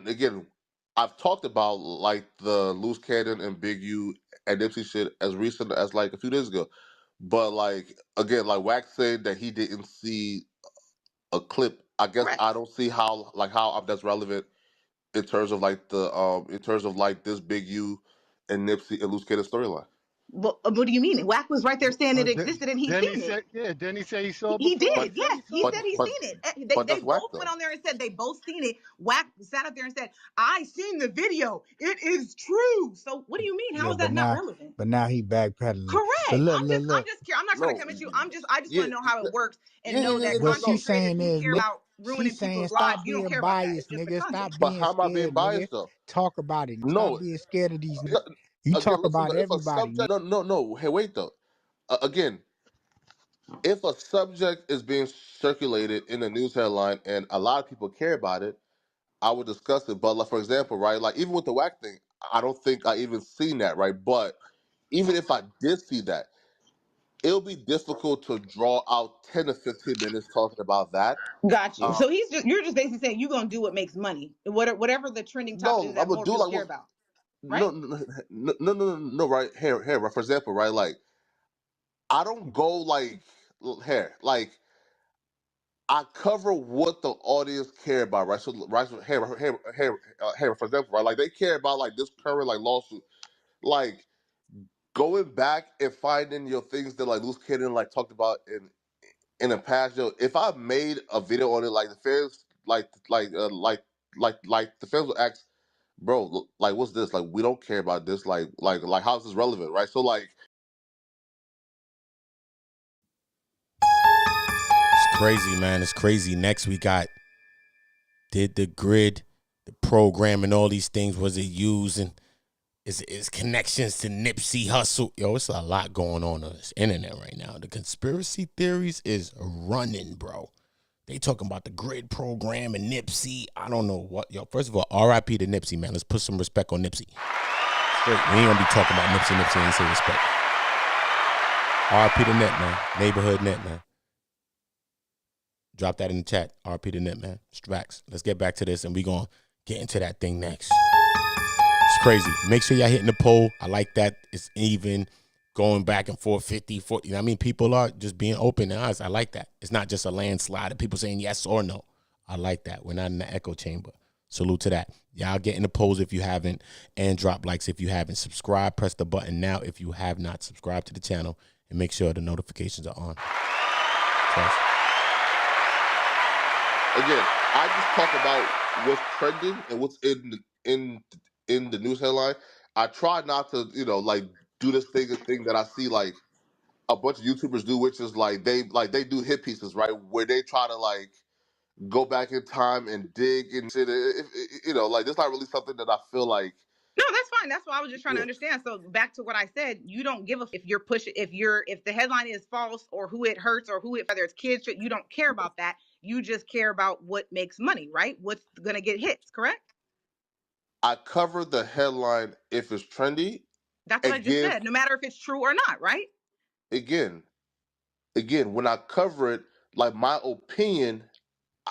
again, I've talked about like the Luce Cannon and Big U and Nipsey shit as recent as like a few days ago, but like again, like Wax said that he didn't see a clip. I guess Correct. I don't see how that's relevant in terms of like this Big U and Nipsey and Luce Cannon storyline. What do you mean? Wack was right there saying it existed and he Then he seen it. said, yeah. Then he said he saw it He before. did, He said yes. he He saw it said he before. seen it. They But that's whack both went though. on there and said they both seen it. Wack sat up there and said, "I seen the video. It is true." So what do you mean? How yeah, is that not relevant? but now he backpedaling. But Correct. look, I'm just curious. I'm not trying to No, come at you. I just want yeah, to know how it works and yeah, know that what content she's creators, saying you is, care about ruining she's saying, people's lives. stop You don't being care about that. It's biased, just the nigga. content. Stop but being how am I being scared, nigga. biased though? Talk about it. Stop No, being scared of these niggas. You again, talk listen. about If a everybody, nigga. subject, no. Hey, wait though. Again, if a subject is being circulated in a news headline and a lot of people care about it, I would discuss it. But like, for example, right, like even with the whack thing, I don't think I even seen that, right? But even if I did see that, it'll be difficult to draw out 10 to 15 minutes talking about that. Got you. Um, So you're just basically saying you're gonna do what makes money, whatever the trending topic is no, I'm that gonna more do people like care about, right? no, right here, right. For example, right, like I don't go like here, like I cover what the audience care about, right? So, right, so here, for example, right, like they care about like this current like lawsuit, like going back and finding your things that like Luce Cannon like talked about in the past. Yo, if I made a video on it, like the fans, like the fans will ask, bro, like what's this? Like we don't care about this. Like how's this relevant, right? So like. It's crazy, man. It's crazy. Next, we got did the grid, the program, and all these things was it used? And It's connections to Nipsey Hussle. Yo, it's a lot going on this internet right now. The conspiracy theories is running, bro. They talking about the grid program and Nipsey. I don't know what. Yo, first of all, R.I.P. to Nipsey, man. Let's put some respect on Nipsey. Straight. We ain't gonna be talking about Nipsey and say respect. R.I.P. to Net, man. Neighborhood Net, man. Drop that in the chat. R.I.P. to Net, man. Strax. Let's get back to this, and we gonna get into that thing next. It's crazy. Make sure y'all hitting the poll. I like that. It's even going back and forth, 50, 40. You know what I mean? People are just being open and honest. I like that. It's not just a landslide of people saying yes or no. I like that. We're not in the echo chamber. Salute to that. Y'all get in the polls if you haven't, and drop likes if you haven't. Subscribe. Press the button now if you have not. Subscribe to the channel and make sure the notifications are on. Trust. Again, I just talk about what's trending and what's in the news headline. I try not to, like do this thing that I see like a bunch of YouTubers do, which is like they do hit pieces, right? Where they try to like go back in time and dig and shit. Like that's not really something that I feel like. No, that's fine. That's why I was just trying to understand. So back to what I said, you don't give a if you're pushing if the headline is false or who it hurts or whether it's kids, you don't care about that. You just care about what makes money, right? What's gonna get hits, correct? I cover the headline if it's trendy. That's what I just said. No matter if it's true or not, right? Again, when I cover it, like my opinion,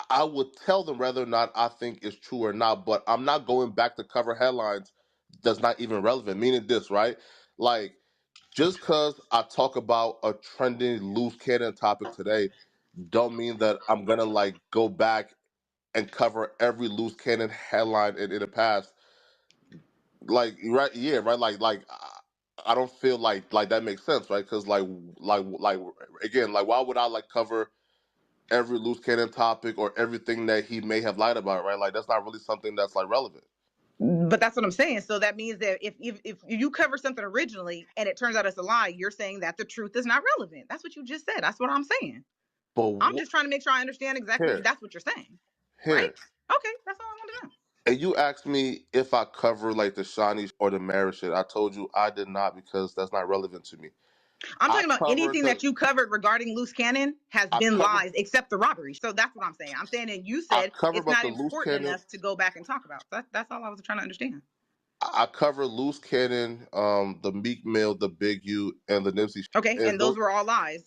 I would tell them whether or not I think it's true or not, but I'm not going back to cover headlines that's not even relevant. Meaning this, right? Like, just because I talk about a trending Luce Cannon topic today, don't mean that I'm gonna like go back and cover every Luce Cannon headline in the past. Like, right? Yeah, right. Like I don't feel like that makes sense, right? Because like again, like why would I like cover every Luce Cannon topic or everything that he may have lied about, right? Like that's not really something that's like relevant. But that's what I'm saying. So that means that if you cover something originally and it turns out it's a lie, you're saying that the truth is not relevant. That's what you just said. That's what I'm saying. But I'm just trying to make sure I understand exactly that's what you're saying. Right? Okay, that's all I want to know. And you asked me if I cover like the Shawnee or the marriage shit. I told you I did not because that's not relevant to me. I'm talking about anything that you covered regarding Luce Cannon has been lies except the robbery. So that's what I'm saying. I'm saying that you said it's not important enough to go back and talk about. That's all I was trying to understand. I cover Luce Cannon, the Meek Mill, the Big U, and the Nipsey. Okay, and those were all lies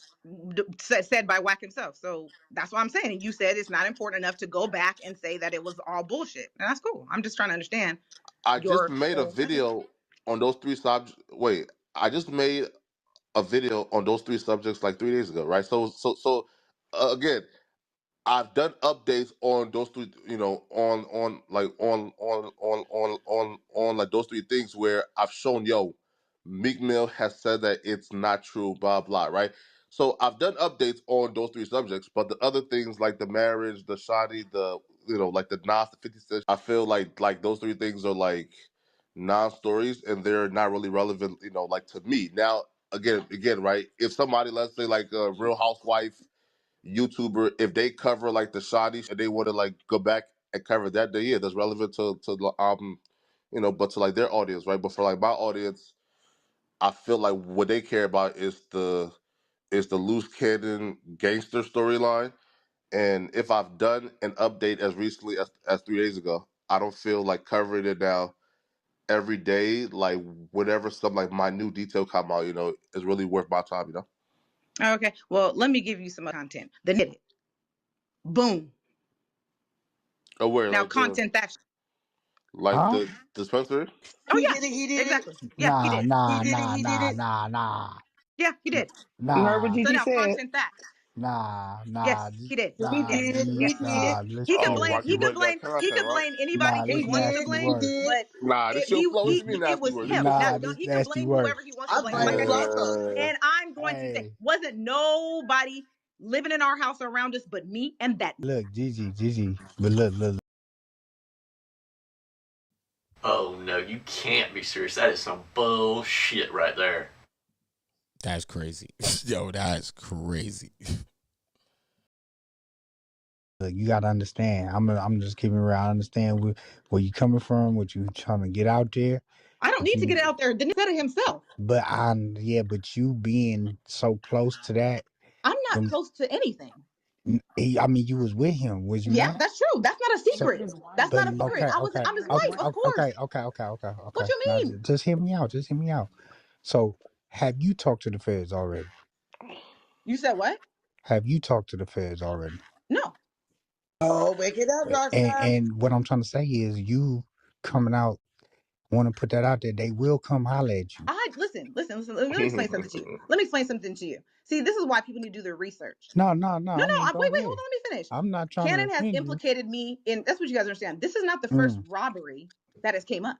said by Wack himself. So that's what I'm saying. And you said it's not important enough to go back and say that it was all bullshit. And that's cool. I'm just trying to understand. I just made a video on those three subjects. Wait, I just made a video on those three subjects like 3 days ago, right? So again, I've done updates on those three, on like those three things where I've shown, Meek Mill has said that it's not true, blah blah, right? So I've done updates on those three subjects, but the other things like the marriage, the shoddy, the like the Nas, the 50 Cent, I feel like those three things are like non-stories and they're not really relevant, like to me. Now again, right? If somebody, let's say like a Real Housewife YouTuber, if they cover like the shoddy and they want to like go back and cover that, then yeah, that's relevant to but to like their audience, right? But for like my audience, I feel like what they care about is the Luce Cannon gangster storyline. And if I've done an update as recently as 3 days ago, I don't feel like covering it now every day, like whenever some like my new detail come out, is really worth my time, Okay, well, let me give you some content. The knit it. Boom. Oh, where now like content that like the dispensary? Oh yeah, he did exactly. Yeah, he did. Nah. Yeah, he did. Nah. You heard what Gigi So now said? content that. Nah. Yes, he did. Nah, He did. Yes, he did. He can blame. He could blame. He could blame anybody he wants to blame. But this your flow. What you mean it was nasty him. word? Now, he can blame whoever he wants to blame. Like I said, and I'm going to say, wasn't nobody living in our house around us but me and that. Look, Gigi. But look. Oh no, you can't be serious. That is some bullshit right there. That's crazy. Yo, that's crazy. Look, you gotta understand. I'm just keeping it real. I understand where you coming from, what you trying to get out there. I don't need to get it out there. Then he said it himself. But but you being so close to that, I'm not close to anything. I mean, you was with him, was you Yeah, not? that's true. That's not a secret. That's not a secret. I'm his wife, of course. Okay. What you Now, mean? just hear me out. Just hear me out. So, have you talked to the feds already? You said what? Have you talked to the feds already? No. Oh, wake it up, Rockstar. And what I'm trying to say is, you coming out, want to put that out there, they will come holler at you. Listen. Let me explain something to you. Let me explain something to you. See, this is why people need to do their research. No. Wait, hold on. Let me finish. I'm not trying Cannon to has offend you. implicated me in. That's what you guys understand. This is not the first robbery that has came up.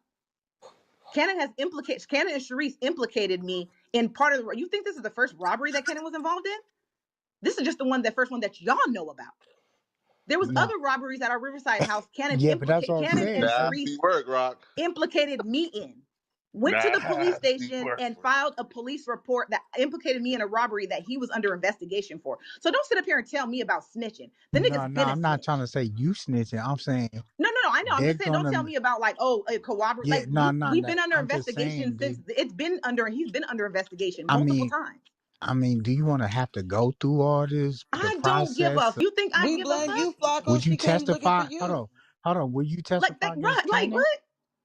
Cannon and Sharice implicated me in part of the. You think this is the first robbery that Cannon was involved in? This is just the first one that y'all know about. There was other robberies at our Riverside house. Cannon and Sharice work, Rock. implicated me in. Went to the police station and filed a police report that implicated me in a robbery that he was under investigation for. So don't sit up here and tell me about snitching. The nigga's been I'm not trying to say you snitching. I'm saying no. I know. I'm just saying. Don't tell me about like corroborate. Yeah, like we've been under investigation since he's been under investigation multiple times. I mean, do you want to have to go through all this? I don't give a. You think I give a fuck? You, Flakko. Would you testify? You. Hold on. Would you testify? Like what?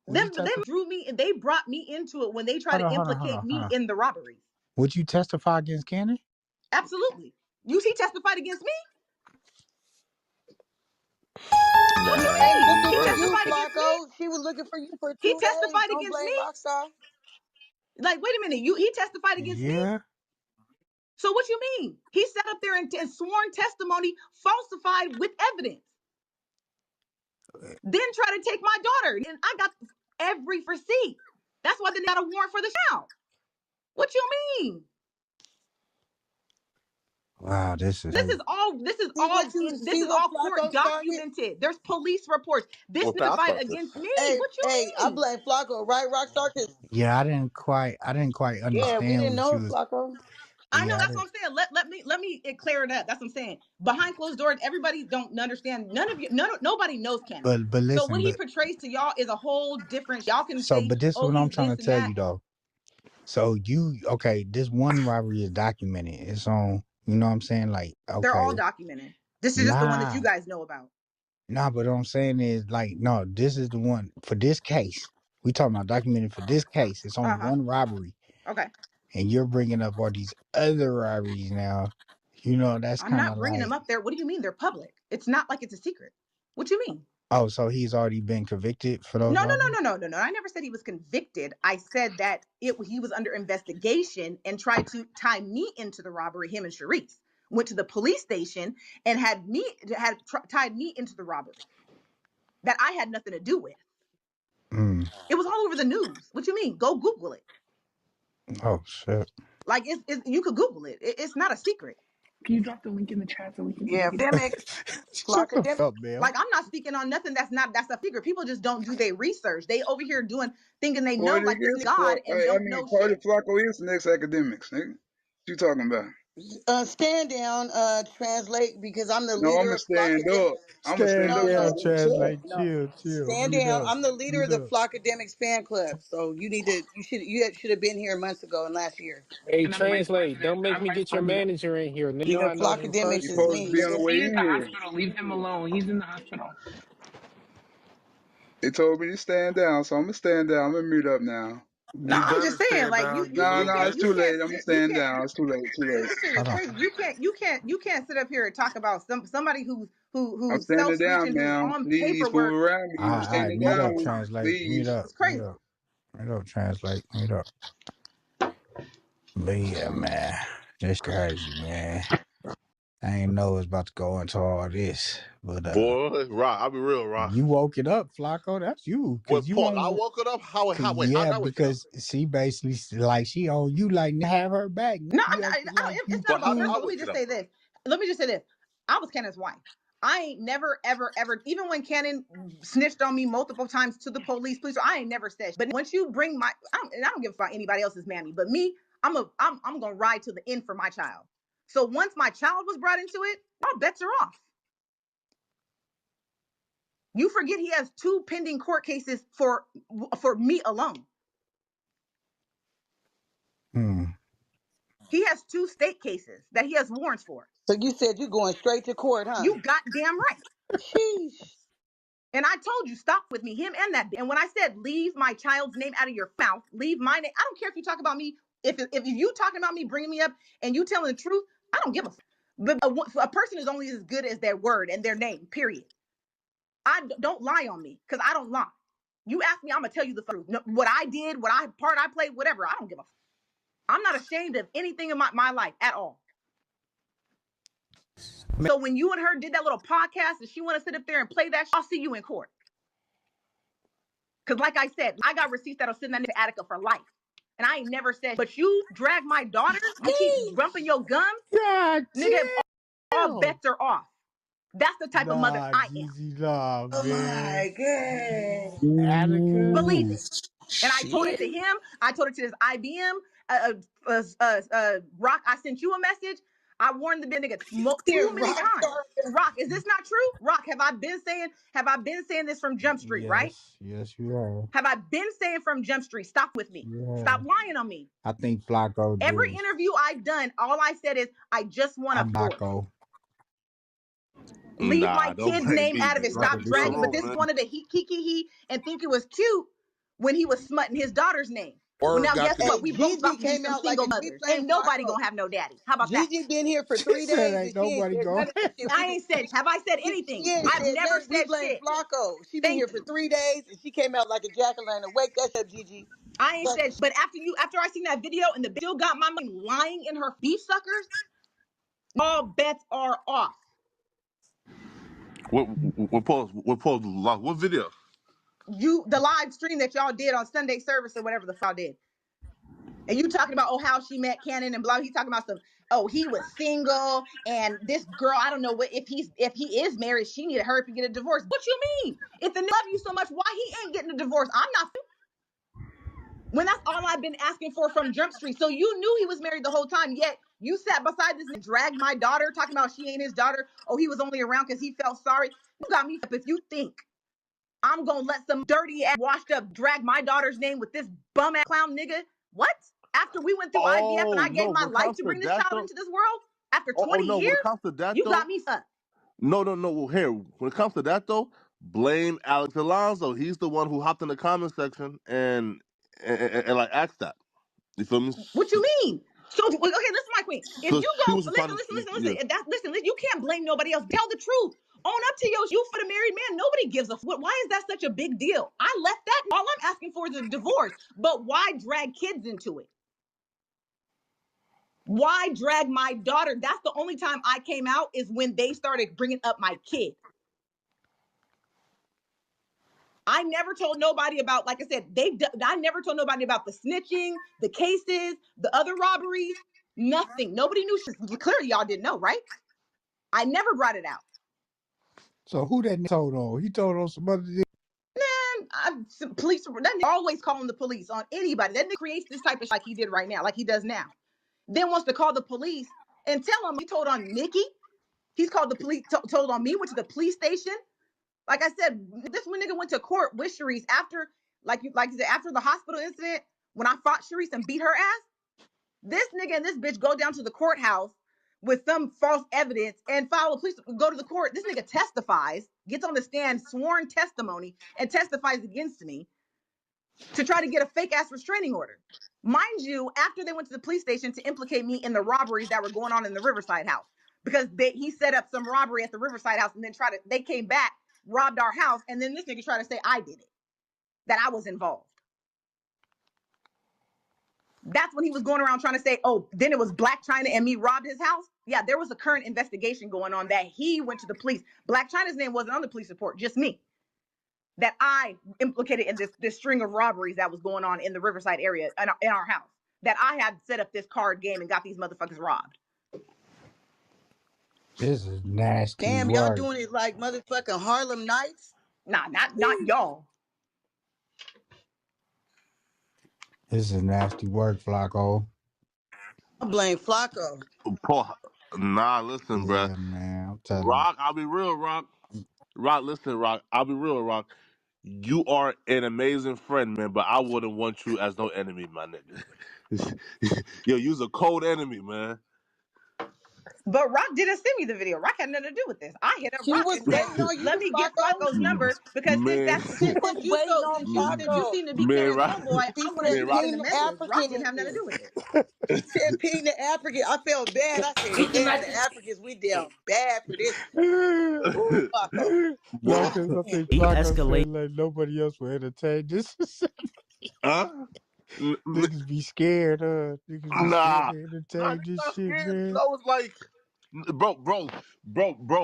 Them drew me and they brought me into it when they tried to implicate me in the robberies. Would you testify against Cannon? Absolutely. He testified against me? What do you mean? He testified against me? She was looking for you for 2 days. He testified against me? Rockstar. Like, wait a minute. He testified against me? So what you mean? He sat up there and sworn testimony falsified with evidence. Then try to take my daughter. And I got every receipt. That's why they got a warrant for the child. What you mean? Wow, this is all court documented. There's police reports. This testified against me. What you mean? I blame Flakko, right, Rockstar? Yeah, I didn't quite understand. Yeah, we didn't know Flakko. I know, that's what I'm saying. Let me clear it up. That's what I'm saying. Behind closed doors, everybody don't understand. Nobody knows Cannon. But listen, so what he portrays to y'all is a whole different. Y'all can say. But this is what I'm trying to tell you though. So this one robbery is documented. It's on. You know what I'm saying? Like, okay, they're all documented. This is just the one that you guys know about. Nah, but what I'm saying is like, no, this is the one for this case. We talking about documented for this case. It's only one robbery. Okay. And you're bringing up all these other robberies now. You know, that's kind of I'm not bringing them up there. What do you mean? They're public. It's not like it's a secret. What you mean? Oh, so he's already been convicted for those? No. I never said he was convicted. I said that he was under investigation and tried to tie me into the robbery. Him and Sharice went to the police station and tied me into the robbery that I had nothing to do with. It was all over the news. What you mean? Go Google it. Oh shit! Like you could Google it. It's not a secret. Can you drop the link in the chat so we can? Yeah, Shut the fuck, man. Like I'm not speaking on nothing that's a figure. People just don't do their research. They over here thinking they know like this God and don't know shit. Flakko is the next academics, nigga. What you talking about? Stand down, translate, because I'm the No, leader. I'm gonna stand up. I'm gonna stand up. Translate. No. Chill. Stand down. I'm the leader of the Flockademics fan club. So you should have been here months ago and last year. Hey, translate. Don't make me get your manager in here. You know I know him Flockademics is personally. me. Be on the way He's in in the here. hospital. Leave him alone. He's in the hospital. They told me to stand down, so I'm gonna stand down. I'm gonna mute up now. No, I'm just saying, like you it's too late. I'm gonna stand down. It's too late. This shit is crazy. You can't sit up here and talk about somebody who's I'm standing down now. on Please move paperwork. around me. I'm standing down. Mute up, translate. Mute up. It's crazy. Mute up, translate. Mute up. But yeah, man, that's crazy, man. I ain't know it was about to go into all this, but boy, Rock, I'll be real, Rock. You woke it up, Flakko. That's you. What part? I woke it up. How? Wait, yeah, because she basically like she on you, like have her back. No, it's not. Let me just say this. I was Cannon's wife. I ain't never, ever, even when Cannon snitched on me multiple times to the police, I ain't never said. But once you bring I don't give a fuck anybody else's mammy, but me, I'm gonna ride to the end for my child. So once my child was brought into it, all bets are off. You forget he has 2 pending court cases for me alone. 2 state cases that he has warrants for. So you said you going straight to court, huh? You goddamn right. Sheesh. And I told you, stop with me, him and that. And when I said leave my child's name out of your mouth, leave my name. I don't care if you talk about me. If you talking about me, bringing me up, and you telling the truth, I don't give a. But a person is only as good as their word and their name. Period. Don't lie on me, because I don't lie. You ask me, I'm gonna tell you the truth. No, what I did, part I played, whatever. I don't give a. I'm not ashamed of anything in my life at all. So when you and her did that little podcast and she want to sit up there and play that, I'll see you in court. Because like I said, I got receipts that'll send that into Attica for life. And I ain't never said, but you drag my daughter, you keep rumping your gum, God, nigga, all bets are off. That's the type of mother I am. Gigi, nah, Oh man. my God. Attica. Believe it. And I told it to him. I told it to his IBM. Rock, I sent you a message. I warned the nigga too many times. Rock, is this not true? Rock, have I been saying this from Jump Street, right? Yes, you have. Have I been saying from Jump Street, stop with me. Yeah. Stop lying on me. I think Flakko did. Every interview I've done, all I said is, I just want a Flakko. Leave Nah, my don't kid's blame name me, out of it. man. Stop dragging. But this Man. wanted to he and think it was cute when he was smutting his daughter's name. Well, now guess what? We both about to be some single mothers. Ain't nobody gonna have no daddy. How about that? Gigi been here for 3 days and ain't nobody going. I ain't said. Have I said anything? I've never said shit. Flakko. She been here for 3 days and she came out like a jack-o'-lantern. Wake that up, Gigi. I ain't said. But after I seen that video and the still got my money lying in her beef suckers, all bets are off. What video? The live stream that y'all did on Sunday service or whatever the fuck did. And you talking about, how she met Cannon and blah. He talking about he was single and this girl, I don't know what if he is married, she needed to hurry up and get a divorce. What you mean? If the nigga love you so much, why he ain't getting a divorce? I'm not. When that's all I've been asking for from Jump Street. So you knew he was married the whole time, yet you sat beside this and dragged my daughter, talking about she ain't his daughter. Oh, he was only around because he felt sorry. You got me. If you think I'm gonna let some dirty ass washed up drag my daughter's name with this bum ass clown nigga, what? After we went through IVF and I gave my life to bring this child into this world, after 20 years, when it comes to that, you got me fucked. No. Well, here, when it comes to that, though, blame Alex Alonso. He's the one who hopped in the comment section and like asked that. You feel me? What you mean? So, okay, listen, my queen. If So you go, listen. Listen, you can't blame nobody else. Tell the truth. Own up to you for the married man. Nobody gives a fuck. Why is that such a big deal? I left that. All I'm asking for is a divorce. But why drag kids into it? Why drag my daughter? That's the only time I came out is when they started bringing up my kid. I never told nobody about, like I said, I never told nobody about the snitching, the cases, the other robberies, nothing. Nobody knew. Clearly, y'all didn't know, right? I never brought it out. So who that told on? He told on some other nigga. Man, police. That nigga always calling the police on anybody. That nigga creates this type of shit like he did right now, like he does now. Then wants to call the police and tell them he told on Nikki. He's called the police, told on me, went to the police station. Like I said, this one nigga went to court with Sharice after, like you said, after the hospital incident, when I fought Sharice and beat her ass. This nigga and this bitch go down to the courthouse with some false evidence and file a police, go to the court. This nigga testifies, gets on the stand, sworn testimony, and testifies against me to try to get a fake ass restraining order. Mind you, after they went to the police station to implicate me in the robberies that were going on in the Riverside house, because he set up some robbery at the Riverside house and then they came back, robbed our house, and then this nigga tried to say I did it, that I was involved. That's when he was going around trying to say, then it was Black China and me robbed his house. Yeah, there was a current investigation going on that he went to the police. Black China's name wasn't on the police report, just me. That I implicated in this string of robberies that was going on in the Riverside area in our house. That I had set up this card game and got these motherfuckers robbed. This is nasty. Damn, y'all doing it like motherfucking Harlem Nights? Nah, not y'all. This is nasty work, Flakko. I blame Flakko. Nah, listen, bro. Man, I'm telling Rock, I'll be real, Rock. Rock, listen, Rock. I'll be real, Rock. You are an amazing friend, man, but I wouldn't want you as no enemy, my nigga. Yo, you's a cold enemy, man. But Rock didn't send me the video. Rock had nothing to do with this. I hit up She Rock was and said, waiting on "Let you, me get Flakko. Flacco's number because Man, She was waiting on since you Flakko. seem to be man, carrying right, homeboy, She I want to said, man, see it right. in ping the the messages. Rock African didn't in have nothing to here. do with it. She said, ping the African. I felt bad. I said, damn, the Africans, we down bad for this one. Ooh, Flakko. Well, Because I think He Flacco escalated. said like nobody else will entertain this. huh? Niggas be scared, niggas be scared Nah, to nah, entertain nigga this not shit, scared. man. No, it's like, bro.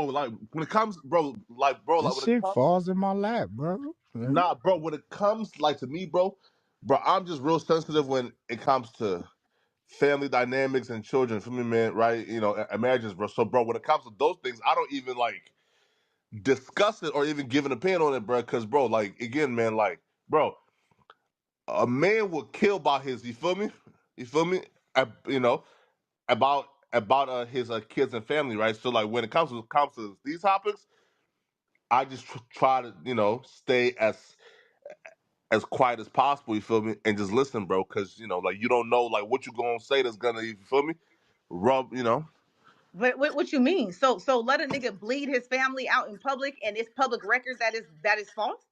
Like when it comes, bro, like This when it shit comes, falls in my lap, bro. Like, nah, bro. When it comes, like to me, bro, I'm just real sensitive when it comes to family dynamics and children. For me, man, right? You know, and marriages, bro. So, bro, when it comes to those things, I don't even like discuss it or even give an opinion on it, bro. Because, bro, like again, man, like, bro, a man will kill by his. You feel me? You feel me? You know, about his kids and family, right? So like when it comes to these topics, I just try to stay as quiet as possible. You feel me? And just listen, bro, because like you don't know like what you gonna say that's gonna, you feel me, rub. But what you mean? So let a nigga bleed his family out in public and it's public record that is false?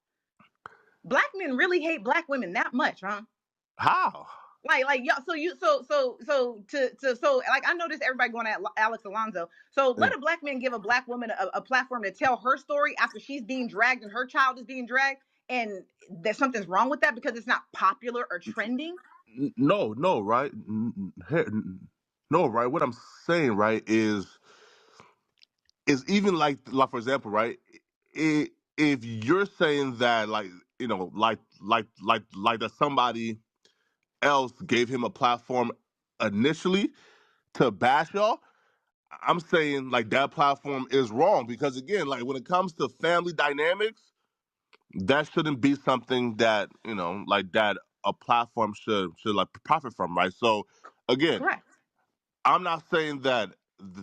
Black men really hate black women that much, huh? How? Like y'all, so like I noticed everybody going at Alex Alonso. So Yeah. let a black man give a black woman a platform to tell her story after she's being dragged and her child is being dragged, and that something's wrong with that because it's not popular or trending. No, right? No, right? What I'm saying, right, is even like for example, right? If you're saying that like that somebody else gave him a platform initially to bash y'all, I'm saying like that platform is wrong because again, like when it comes to family dynamics, that shouldn't be something that like that a platform should like profit from, right? So again, Correct. I'm not saying that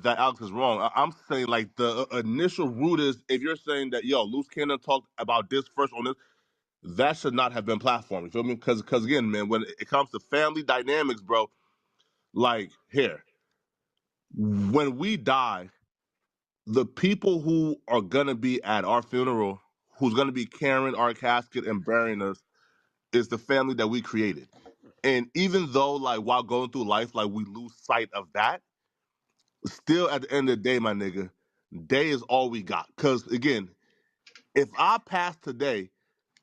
Alex is wrong. I'm saying like the initial root is if you're saying that Luce Cannon talked about this first on this, that should not have been platformed. You feel me? Because again, man, when it comes to family dynamics, bro, like here, when we die, the people who are gonna be at our funeral, who's gonna be carrying our casket and burying us, is the family that we created. And even though like while going through life, like we lose sight of that, still at the end of the day, my nigga, day is all we got. Cause again, if I pass today,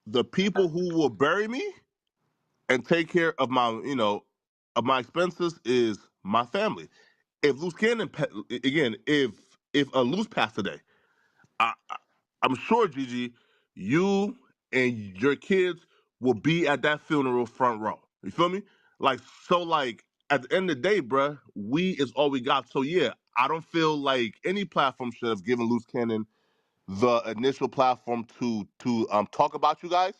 the people who will bury me and take care of my expenses is my family. If Luce Cannon, again, if a Luce passed today, I'm sure, Gigi, you and your kids will be at that funeral front row. You feel me? Like, so, like, at the end of the day, bruh, we is all we got. So, yeah, I don't feel like any platform should have given Luce Cannon the initial platform to talk about you guys,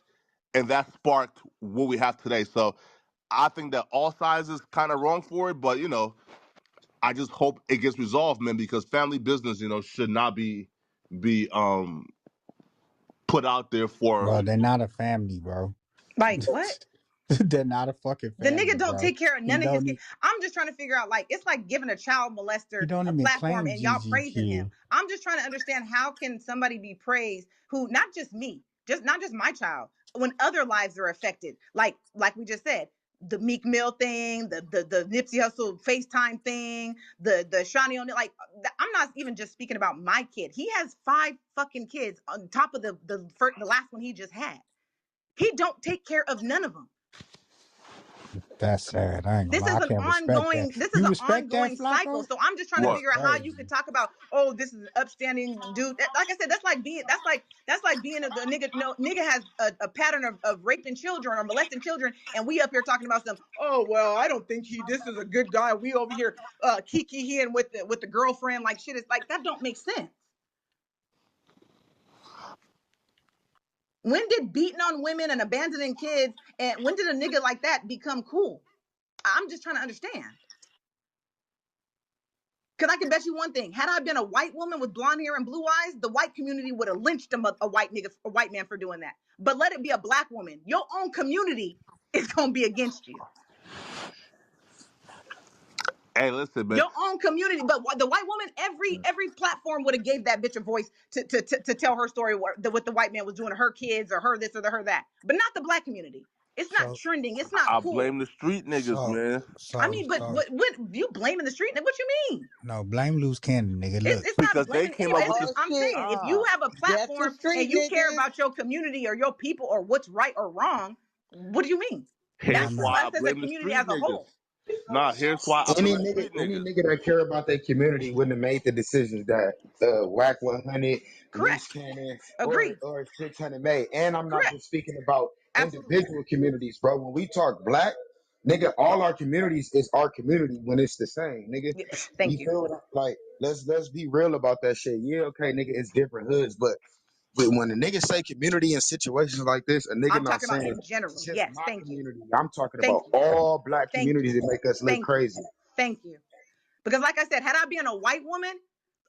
and that sparked what we have today. So, I think that all sides is kind of wrong for it, but I just hope it gets resolved, man, because family business, should not be put out there for. bro, they're not a family, bro. Like what? They're not a fucking The family, nigga don't bro. take care of He none of his don't. kids. I'm just trying to figure out, like, it's like giving a child He molester don't a even platform claim and y'all Gigi praising him. kid. I'm just trying to understand how can somebody be praised who not just me, just not just my child, when other lives are affected. Like we just said, the Meek Mill thing, the Nipsey Hussle FaceTime thing, the Shawnee O'Neal. Like, I'm not even just speaking about my kid. He has 5 fucking kids on top of the last one he just had. He don't take care of none of them. That's sad. I ain't gonna lie. I can't respect that. This is You an respect that, ongoing cycle. Flacco? So I'm just trying to That's What? figure out how you crazy. could talk about, oh, this is an upstanding dude. Like I said, that's like being a nigga. No, nigga has a pattern of raping children or molesting children, and we up here talking about some. Oh well, I don't think this is a good guy. We over here kikiing with the girlfriend. Like shit is like that don't make sense. When did beating on women and abandoning kids, and when did a nigga like that become cool? I'm just trying to understand. Because I can bet you one thing: had I been a white woman with blonde hair and blue eyes, the white community would have lynched a white man for doing that. But let it be a black woman, your own community is gonna be against you. Hey, listen, man. Your own community, but the white woman, every platform would have gave that bitch a voice to tell her story, what the white man was doing to her kids or her this or her that, but not the black community. It's not So trending. It's not I cool. blame the street niggas, so man. I so mean, but so what you blaming the street? What you mean? no, blame Luce Cannon, nigga. Look. It's not Because they blaming came up anybody. with Oh this. I'm shit. saying if you have a That's the platform street and you care niggas. about your community or your people or what's right or wrong, what do you mean? I Here's That's know. why I us as a blame the community street as a niggas. whole. Nah, here's why I Any blame the nigga, street any niggas. nigga that care about their community wouldn't have made the decisions that Whack 100, Luce Correct. Cannon, Agree. or 600 made. And I'm not Correct. just speaking about Absolutely. individual communities, bro. When we talk black, nigga, all our communities is our community when it's the same, nigga. Yeah, thank You you. feel what like? Let's be real about that shit. Yeah, okay, nigga, it's different hoods, but when a nigga say community in situations like this, a nigga I'm not talking about saying in general. just Yes. my Thank you. community. I'm talking Thank about you. all black Thank communities you. that make us look Thank you. crazy. Thank you. Because like I said, had I been a white woman,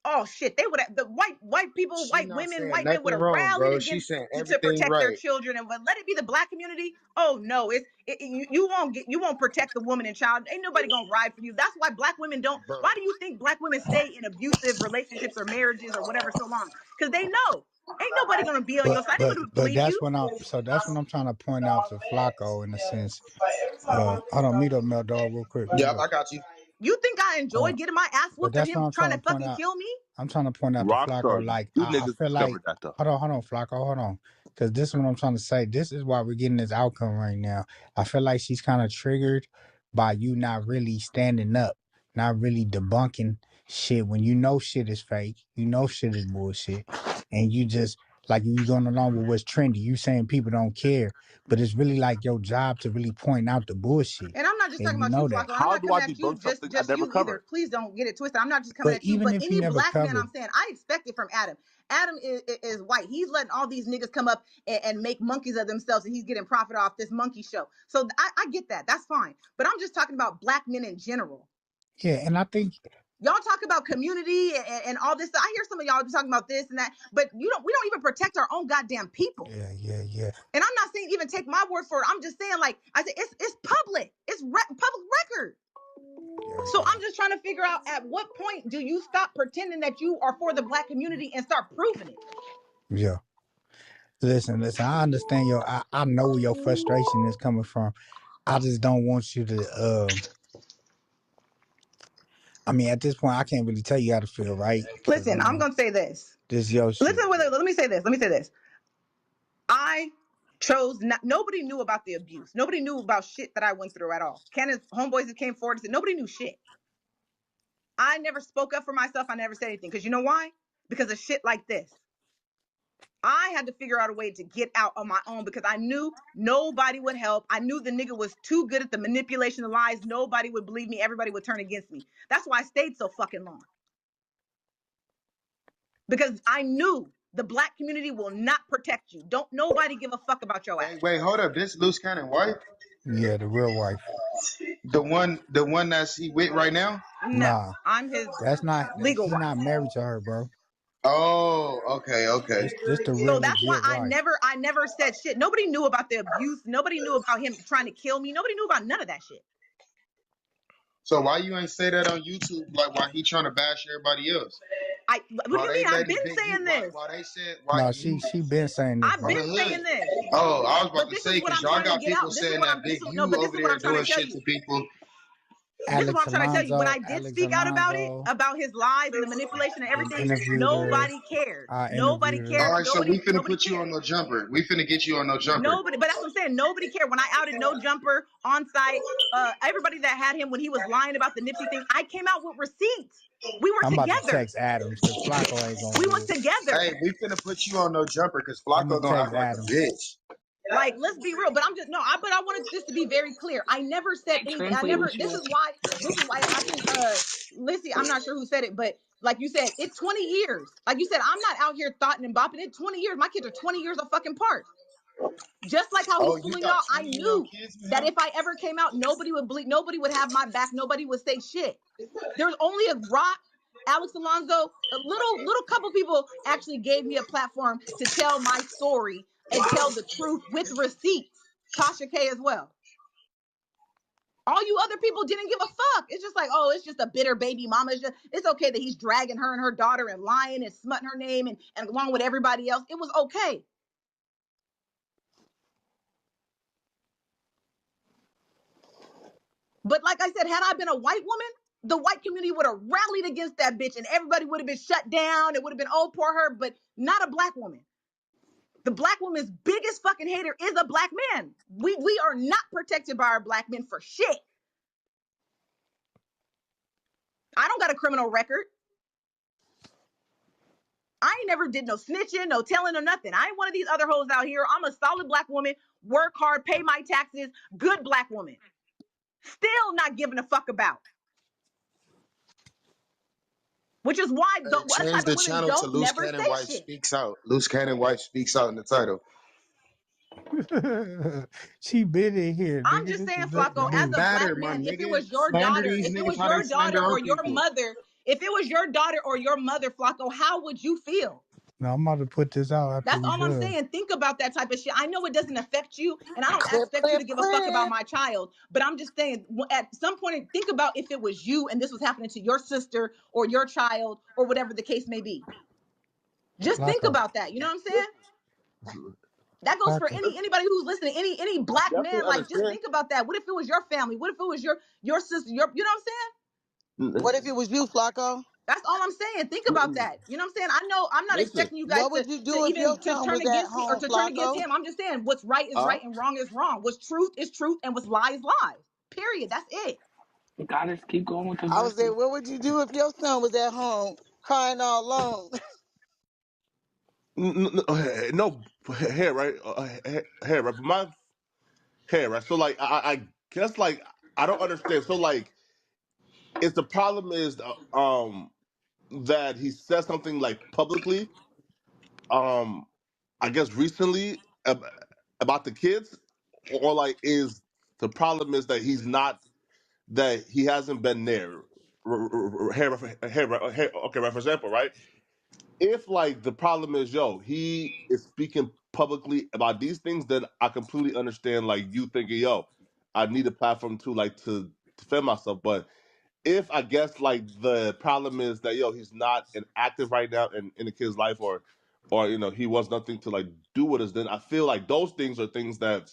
oh shit, they would have the white people, She white not women, saying white men would nothing have wrong, rallied bro. She against saying to everything protect their right. children. And but let it be the black community. Oh no, you won't protect the woman and child. Ain't nobody gonna ride for you. That's why black women don't. Bro. Why do you think black women stay in abusive relationships or marriages or whatever so long? Because they know ain't nobody gonna be on your side. Ain't nobody gonna But believe that's you. what I'm trying to point out to Flakko in a sense. Hold on, meet up, Mel Dog, real quick. Mute Yep, up. I got you. You think I enjoy getting my ass But whooped and that's what him I'm trying trying to to point fucking out. kill me? I'm trying to point out to Rockstar, Flakko. Like you I niggas feel like discovered that though. hold on, Flakko, hold on. Because this is what I'm trying to say. This is why we're getting this outcome right now. I feel like she's kind of triggered by you not really standing up, not really debunking shit when you know shit is fake, you know shit is bullshit, and you just like you going along with what's trendy. You saying people don't care, but it's really like your job to really point out the bullshit, And I'm not just and talking you about you, know that. Flacco. And I'm How not do I coming at you debunk something I just never you either. covered? Please don't get it twisted. I'm not just coming But at you, even but if you any never black man, covered, I'm saying I expect it from Adam. Adam is white. He's letting all these niggas come up and make monkeys of themselves, and he's getting profit off this monkey show. So I get that. That's fine. But I'm just talking about black men in general. yeah, and I think Y'all talk about community and all this stuff. I hear some of y'all talking about this and that, but we don't even protect our own goddamn people. yeah. And I'm not saying even take my word for it. I'm just saying, like I said, it's public. It's public record. So I'm just trying to figure out at what point do you stop pretending that you are for the black community and start proving it? Yeah. Listen. I understand I know where your frustration is coming from. I just don't want you to. I mean, at this point, I can't really tell you how to feel, right? Because Listen, I'm gonna say this. this is your shit. Let me say this. I chose not. Nobody knew about the abuse. Nobody knew about shit that I went through at all. Cannon's homeboys that came forward and said nobody knew shit. I never spoke up for myself. I never said anything because you know why? Because of shit like this. I had to figure out a way to get out on my own because I knew nobody would help. I knew the nigga was too good at the manipulation of lies. Nobody would believe me. Everybody would turn against me. That's why I stayed so fucking long. Because I knew the black community will not protect you. Don't nobody give a fuck about your ass. Wait, hold up. This Luce Cannon wife? Yeah, the real wife. The one that's he with right now? No, Nah, I'm his that's not. legal He's wife. not married to her, bro. Oh, okay. This the So real that's why legit wife. I never said shit. Nobody knew about the abuse. Nobody knew about him trying to kill me. Nobody knew about none of that shit. So why you ain't say that on YouTube? Like why he trying to bash everybody else? What do you mean? I've been saying this. Why they said No, she been saying this, I've bro. been saying this. Oh, I was But about to this say is what because I'm y'all trying to got get people out. saying that Big U But this over is what there I'm trying doing to tell shit you. to people. This is what I'm trying to tell you. When I did Alex speak out about it, Alonzo about his lies and the manipulation and everything, interviewed her. nobody cared. I Nobody interviewed her. All cared. right, so we finna Nobody put you on cared. no jumper. We finna get you on no jumper. Nobody, but that's what I'm saying. Nobody cared. When I outed No Jumper on site, everybody that had him when he was lying about the Nipsey thing, I came out with receipts. We were I'm about to together. text Adams because Flakko ain't gonna We do was it. together. Hey, we finna put you on no jumper because I'm Flakko gonna gonna text act like Adams. a bitch. Like, let's be real. But I'm just but I wanted this to be very clear. I never said anything. Translate what you This is why I think Lissy, I'm not sure who said it, but like you said, it's 20 years. Like you said, I'm not out here thoughting and bopping. It's 20 years. My kids are 20 years fucking apart. Just like how he's fooling y'all, I knew that if I ever came out, nobody would bleed, nobody would have my back, nobody would say shit. There's only a Rock, Alex Alonzo, a little couple people actually gave me a platform to tell my story and tell the truth with receipts. Tasha K as well. All you other people didn't give a fuck. It's just like, oh, it's just a bitter baby mama. It's okay that he's dragging her and her daughter and lying and smutting her name and along with everybody else. It was okay. But like I said, had I been a white woman, the white community would have rallied against that bitch and everybody would have been shut down. It would have been, oh, poor her, but not a black woman. The black woman's biggest fucking hater is a black man. We are not protected by our black men for shit. I don't got a criminal record. I ain't never did no snitching, no telling, or nothing. I ain't one of these other hoes out here. I'm a solid black woman, work hard, pay my taxes, good black woman. Still not giving a fuck about. Which is why what Change type the of women channel to don't Luce never Cannon say Wife shit. Speaks Out. Luce Cannon Wife Speaks Out in the title. She been in here, I'm nigga. just This saying, is nothing Flakko, as Don't new. a black matter, my man, if it nigga. was your Slander daughter, these if it niggas was how they your slander daughter our or your people. mother, if it was your daughter or your mother, Flakko, how would you feel? No, I'm about to put this out after That's we all I'm done. saying. Think about that type of shit. I know it doesn't affect you, and I don't Clip, expect you clip, to give a fuck about clip. my child, but I'm just saying, at some point, think about if it was you and this was happening to your sister or your child or whatever the case may be. Just think Flacco. about that. You know what I'm saying? That goes for Flacco. anybody who's listening, any I black definitely man. Like, just understand. think about that. What if it was your family? What if it was your sister? You know what I'm saying? What if it was you, Flacco? That's all I'm saying. Think about that. You know what I'm saying? I know I'm not Listen, expecting you guys What would you to do if your even to son turn was at against me or home, to turn against Flacco? him. I'm just saying what's right is right and wrong is wrong. What's truth is truth and what's lie is lie. Period. That's it. Gotta keep going with the I was there. verses. What would you do if your son was at home crying all alone? no hair, right? Hair, right? But my hair, right? So like, I guess like I don't understand. So like, is the problem is that he said something like publicly, I guess recently about the kids, or like is the problem is that he's not that he hasn't been there. Okay, right, for example, right? If like the problem is, yo, he is speaking publicly about these things, then I completely understand like you thinking, yo, I need a platform to like to defend myself. But if I guess like the problem is that yo, he's not an active right now in the kid's life, or he wants nothing to like do with us, then I feel like those things are things that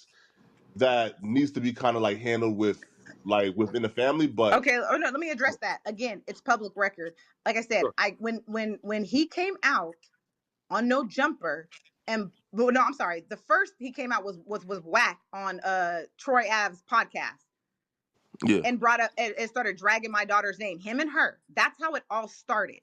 needs to be kind of like handled with like within the family. But Okay, no, let me address that. Again, it's public record. Like I said, sure. when he came out on No Jumper, and well, no, I'm sorry. The first he came out was whack on Troy Ave's podcast. Yeah. And brought up and started dragging my daughter's name, him and her. That's how it all started.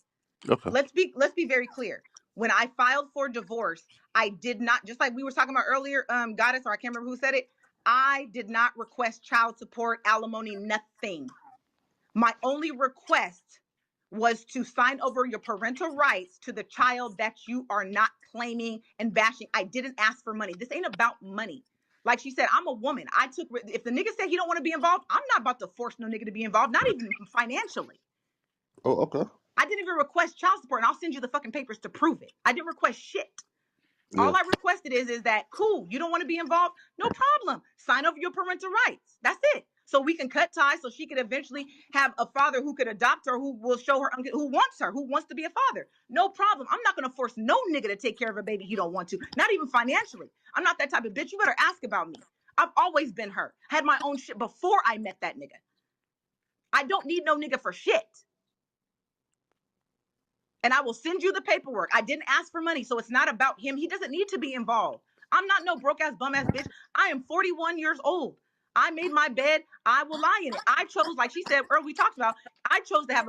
Okay. Let's be very clear. When I filed for divorce, I did not, just like we were talking about earlier, Goddess, or I can't remember who said it. I did not request child support, alimony, nothing. My only request was to sign over your parental rights to the child that you are not claiming and bashing. I didn't ask for money. This ain't about money. Like she said, I'm a woman. If the nigga said he don't want to be involved, I'm not about to force no nigga to be involved, not even financially. Oh, okay. I didn't even request child support, and I'll send you the fucking papers to prove it. I didn't request shit. Yeah. All I requested is that, cool, you don't want to be involved? No problem. Sign over your parental rights. That's it. So we can cut ties so she could eventually have a father who could adopt her, who will show her, who wants her, who wants to be a father. No problem. I'm not going to force no nigga to take care of a baby he don't want to, not even financially. I'm not that type of bitch. You better ask about me. I've always been her. Had my own shit before I met that nigga. I don't need no nigga for shit. And I will send you the paperwork. I didn't ask for money, so it's not about him. He doesn't need to be involved. I'm not no broke ass bum ass bitch. I am 41 years old. I made my bed. I will lie in it. I chose, like she said earlier, we talked about, I chose to have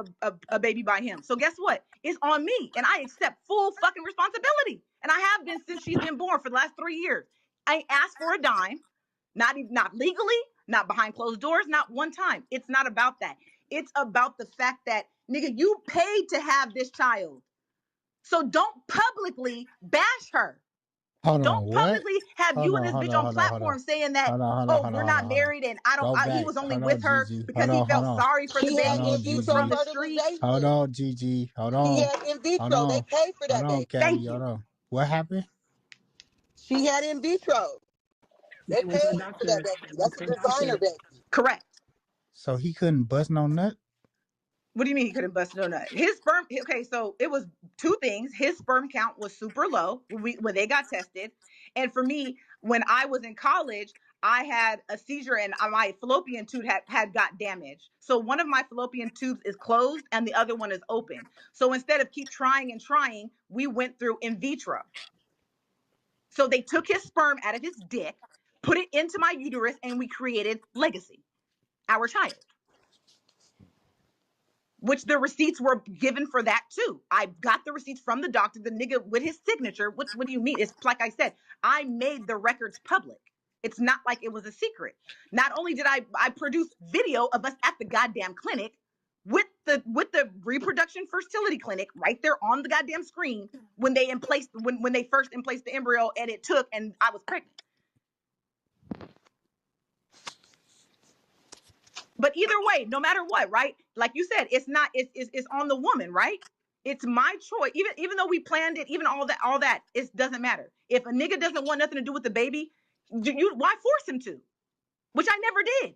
a baby by him. So guess what? It's on me, and I accept full fucking responsibility. And I have been since she's been born for the last 3 years. I ain't asked for a dime, not legally, not behind closed doors, not one time. It's not about that. It's about the fact that, nigga, you paid to have this child. So don't publicly bash her. Hold on, Don't what? publicly have Hold you on, and this hold bitch on, on hold on, hold on. platform saying that, Hold on, oh, we're not married and Go he back. was only Hold with on, her Gigi. because Hold he on, felt hold on. sorry for the She baby had Hold on, in because she was vitro from Gigi. the streets. Hold fertilization. on, Gigi. Hold She on. had in Hold vitro. They on. paid for Hold that on, baby. Caddy. Thank Hold you. on. What happened? She had in vitro. They They went to the paid for that doctors. baby. They went That's to a the designer doctors. baby. Correct. So he couldn't bust no nut? What do you mean he couldn't bust no nut? His sperm, okay, so it was two things. His sperm count was super low when they got tested. And for me, when I was in college, I had a seizure and my fallopian tube had got damaged. So one of my fallopian tubes is closed and the other one is open. So instead of keep trying and trying, we went through in vitro. So they took his sperm out of his dick, put it into my uterus, and we created Legacy, our child. Which the receipts were given for that too. I got the receipts from the doctor, the nigga with his signature. What do you mean? It's like I said, I made the records public. It's not like it was a secret. Not only did I produce video of us at the goddamn clinic with the reproduction fertility clinic right there on the goddamn screen when they when they first emplaced the embryo and it took and I was pregnant. But either way, no matter what, right? Like you said, it's on the woman, right? It's my choice. Even though we planned it, even all that, it doesn't matter. If a nigga doesn't want nothing to do with the baby, why force him to? Which I never did.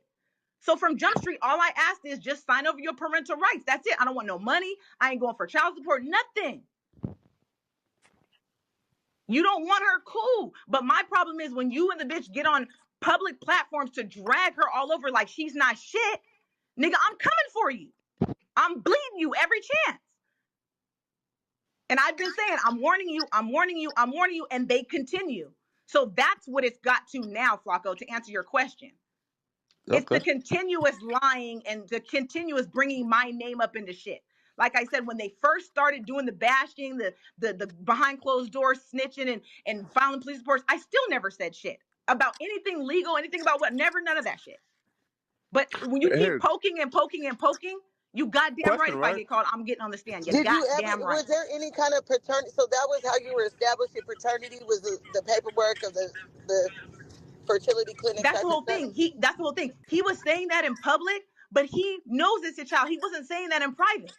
So from Jump Street, all I asked is just sign over your parental rights. That's it. I don't want no money. I ain't going for child support, nothing. You don't want her, cool. But my problem is when you and the bitch get on public platforms to drag her all over like she's not shit, nigga, I'm coming for you. I'm bleeding you every chance. And I've been saying, I'm warning you, and they continue. So that's what it's got to now, Flakko, to answer your question. Okay. It's the continuous lying and the continuous bringing my name up into shit. Like I said, when they first started doing the bashing, the behind closed doors snitching and filing police reports, I still never said shit about anything legal, anything about what, never, none of that shit. But when you keep poking and poking and poking, you goddamn right. If I get caught, I'm getting on the stand. Did you ever? Right. Was there any kind of paternity? So that was how you were establishing paternity? Was the paperwork of the fertility clinic? That's the whole thing. That's the whole thing. He was saying that in public, but he knows it's a child. He wasn't saying that in private.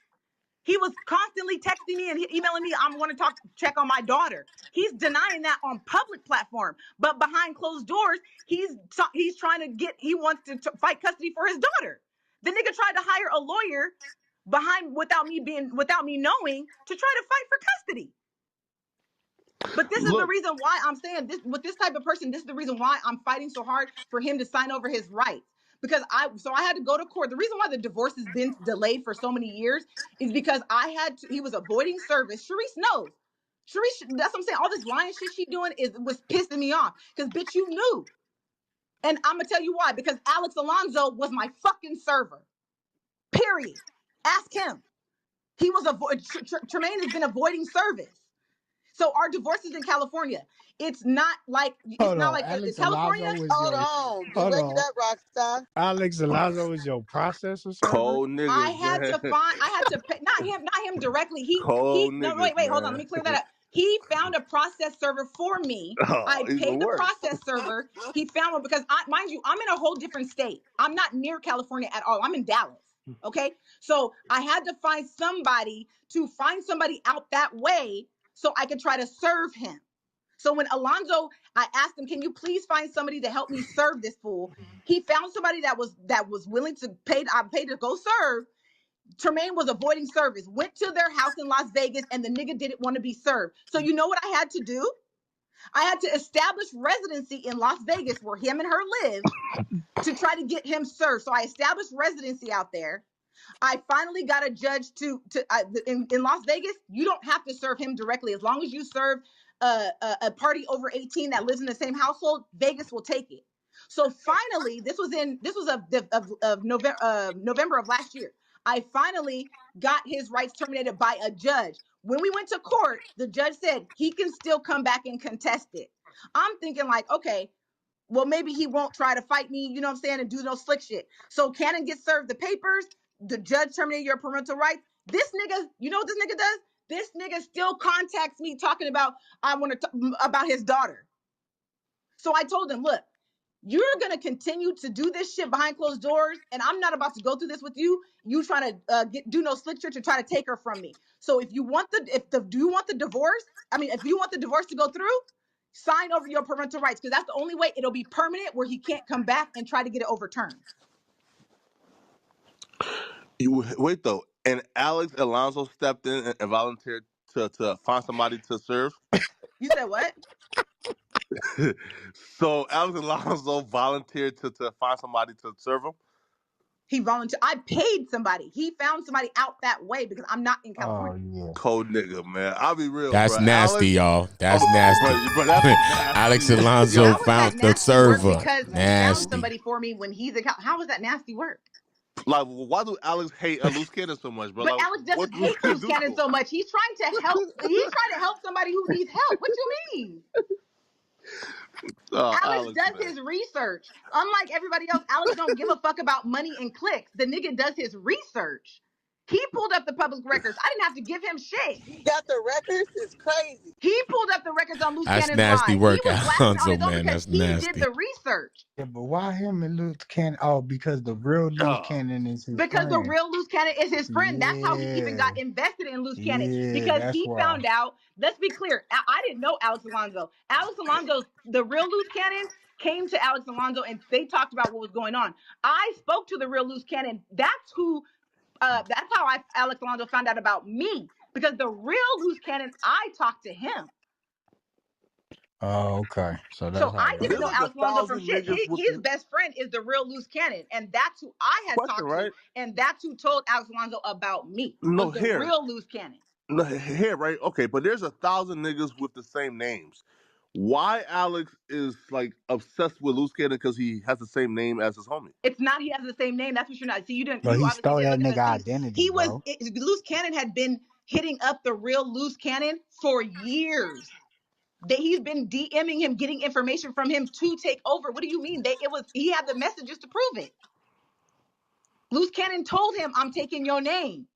He was constantly texting me and emailing me, I want to check on my daughter. He's denying that on public platform, but behind closed doors, he wants to fight custody for his daughter. The nigga tried to hire a lawyer without me knowing to try to fight for custody. But this is the reason why I'm saying this with this type of person. This is the reason why I'm fighting so hard for him to sign over his rights. Because I had to go to court. The reason why the divorce has been delayed for so many years is because he was avoiding service. Sharice knows. Sharice, that's what I'm saying. All this lying shit she doing was pissing me off. Because bitch, you knew. And I'm gonna tell you why. Because Alex Alonso was my fucking server. Period. Ask him. He was Termaine has been avoiding service. So our divorces in California, it's not like Alex California. Hold on, wake it up, Rockstar. Alex Alonso is your processor server. Cold niggas. I had to pay, not him directly. No, wait, hold on. Let me clear that up. He found a process server for me. I paid the process server. He found one because mind you, I'm in a whole different state. I'm not near California at all. I'm in Dallas. Okay, so I had to find somebody out that way so I could try to serve him. So when Alonzo, I asked him, can you please find somebody to help me serve this fool? He found somebody that was willing to pay. I paid to go serve. Termaine was avoiding service, went to their house in Las Vegas, and the nigga didn't want to be served. So you know what I had to do? I had to establish residency in Las Vegas where him and her live to try to get him served. So I established residency out there. I finally got a judge in Las Vegas. You don't have to serve him directly. As long as you serve a party over 18 that lives in the same household, Vegas will take it. So finally, this was of November of last year. I finally got his rights terminated by a judge. When we went to court, the judge said he can still come back and contest it. I'm thinking like, okay, well, maybe he won't try to fight me, you know what I'm saying, and do no slick shit. So Cannon gets served the papers. The judge terminated your parental rights. This nigga, you know what this nigga does? This nigga still contacts me talking about about his daughter. So I told him, look, you're gonna continue to do this shit behind closed doors, and I'm not about to go through this with you. You trying to do no slick shit to try to take her from me. So if you want the divorce to go through, sign over your parental rights, because that's the only way it'll be permanent, where he can't come back and try to get it overturned. Wait though, and Alex Alonso stepped in and volunteered to find somebody to serve. You said what? So Alex Alonso volunteered to find somebody to serve him. He volunteered. I paid somebody. He found somebody out that way because I'm not in California. Oh yeah. Cold nigga, man. I'll be real. That's bro. nasty, Alex, y'all. That's nasty. Bro, that's nasty. Alex Alonso How is found that the nasty work server. because he found Nasty. somebody for me when he's in How is that nasty work? Like, why do Alex hate Luce Cannon so much, bro? But Like, Alex what doesn't do hate Luce Cannon do? so much. He's trying to help. He's trying to help somebody who needs help. What you mean? Alex does man. his research. Unlike everybody else, Alex don't give a fuck about money and clicks. The nigga does his research. He pulled up the public records. I didn't have to give him shit. You got the records? It's crazy. He pulled up the records on Luce That's Cannon's nasty live. work, He was blasting on Alonso, his own man. because That's he nasty. did the research. Yeah, but why him and Luce Cannon? Oh, because the real Luce Cannon is his Because friend. the real Luce Cannon is his friend. Yeah. That's how he even got invested in Luce Cannon. Yeah, Because that's he why. found out, let's be clear, I didn't know Alex Alonso. Alex Alonso, the real Luce Cannon, came to Alex Alonso and they talked about what was going on. I spoke to the real Luce Cannon. That's how Alex Alonso found out about me. Because the real Luce Cannon, I talked to him. Oh, okay. So that's So how I didn't know like Alex Alonso from shit. 1,000 niggas His best friend is the real Luce Cannon, and that's who I had talked right? to, and that's who told Alex Alonso about me. No, was the here. real Luce Cannon. No, here, right? Okay, but there's 1,000 niggas with the same names. Why Alex is like obsessed with Luce Cannon because he has the same name as his homie? It's not he has the same name. That's what you're not. See, you didn't. But you he obviously stole didn't that look at nigga the things. identity, He was bro. Luce Cannon had been hitting up the real Luce Cannon for years. He's been DMing him, getting information from him to take over. What do you mean? He had the messages to prove it. Luce Cannon told him, "I'm taking your name."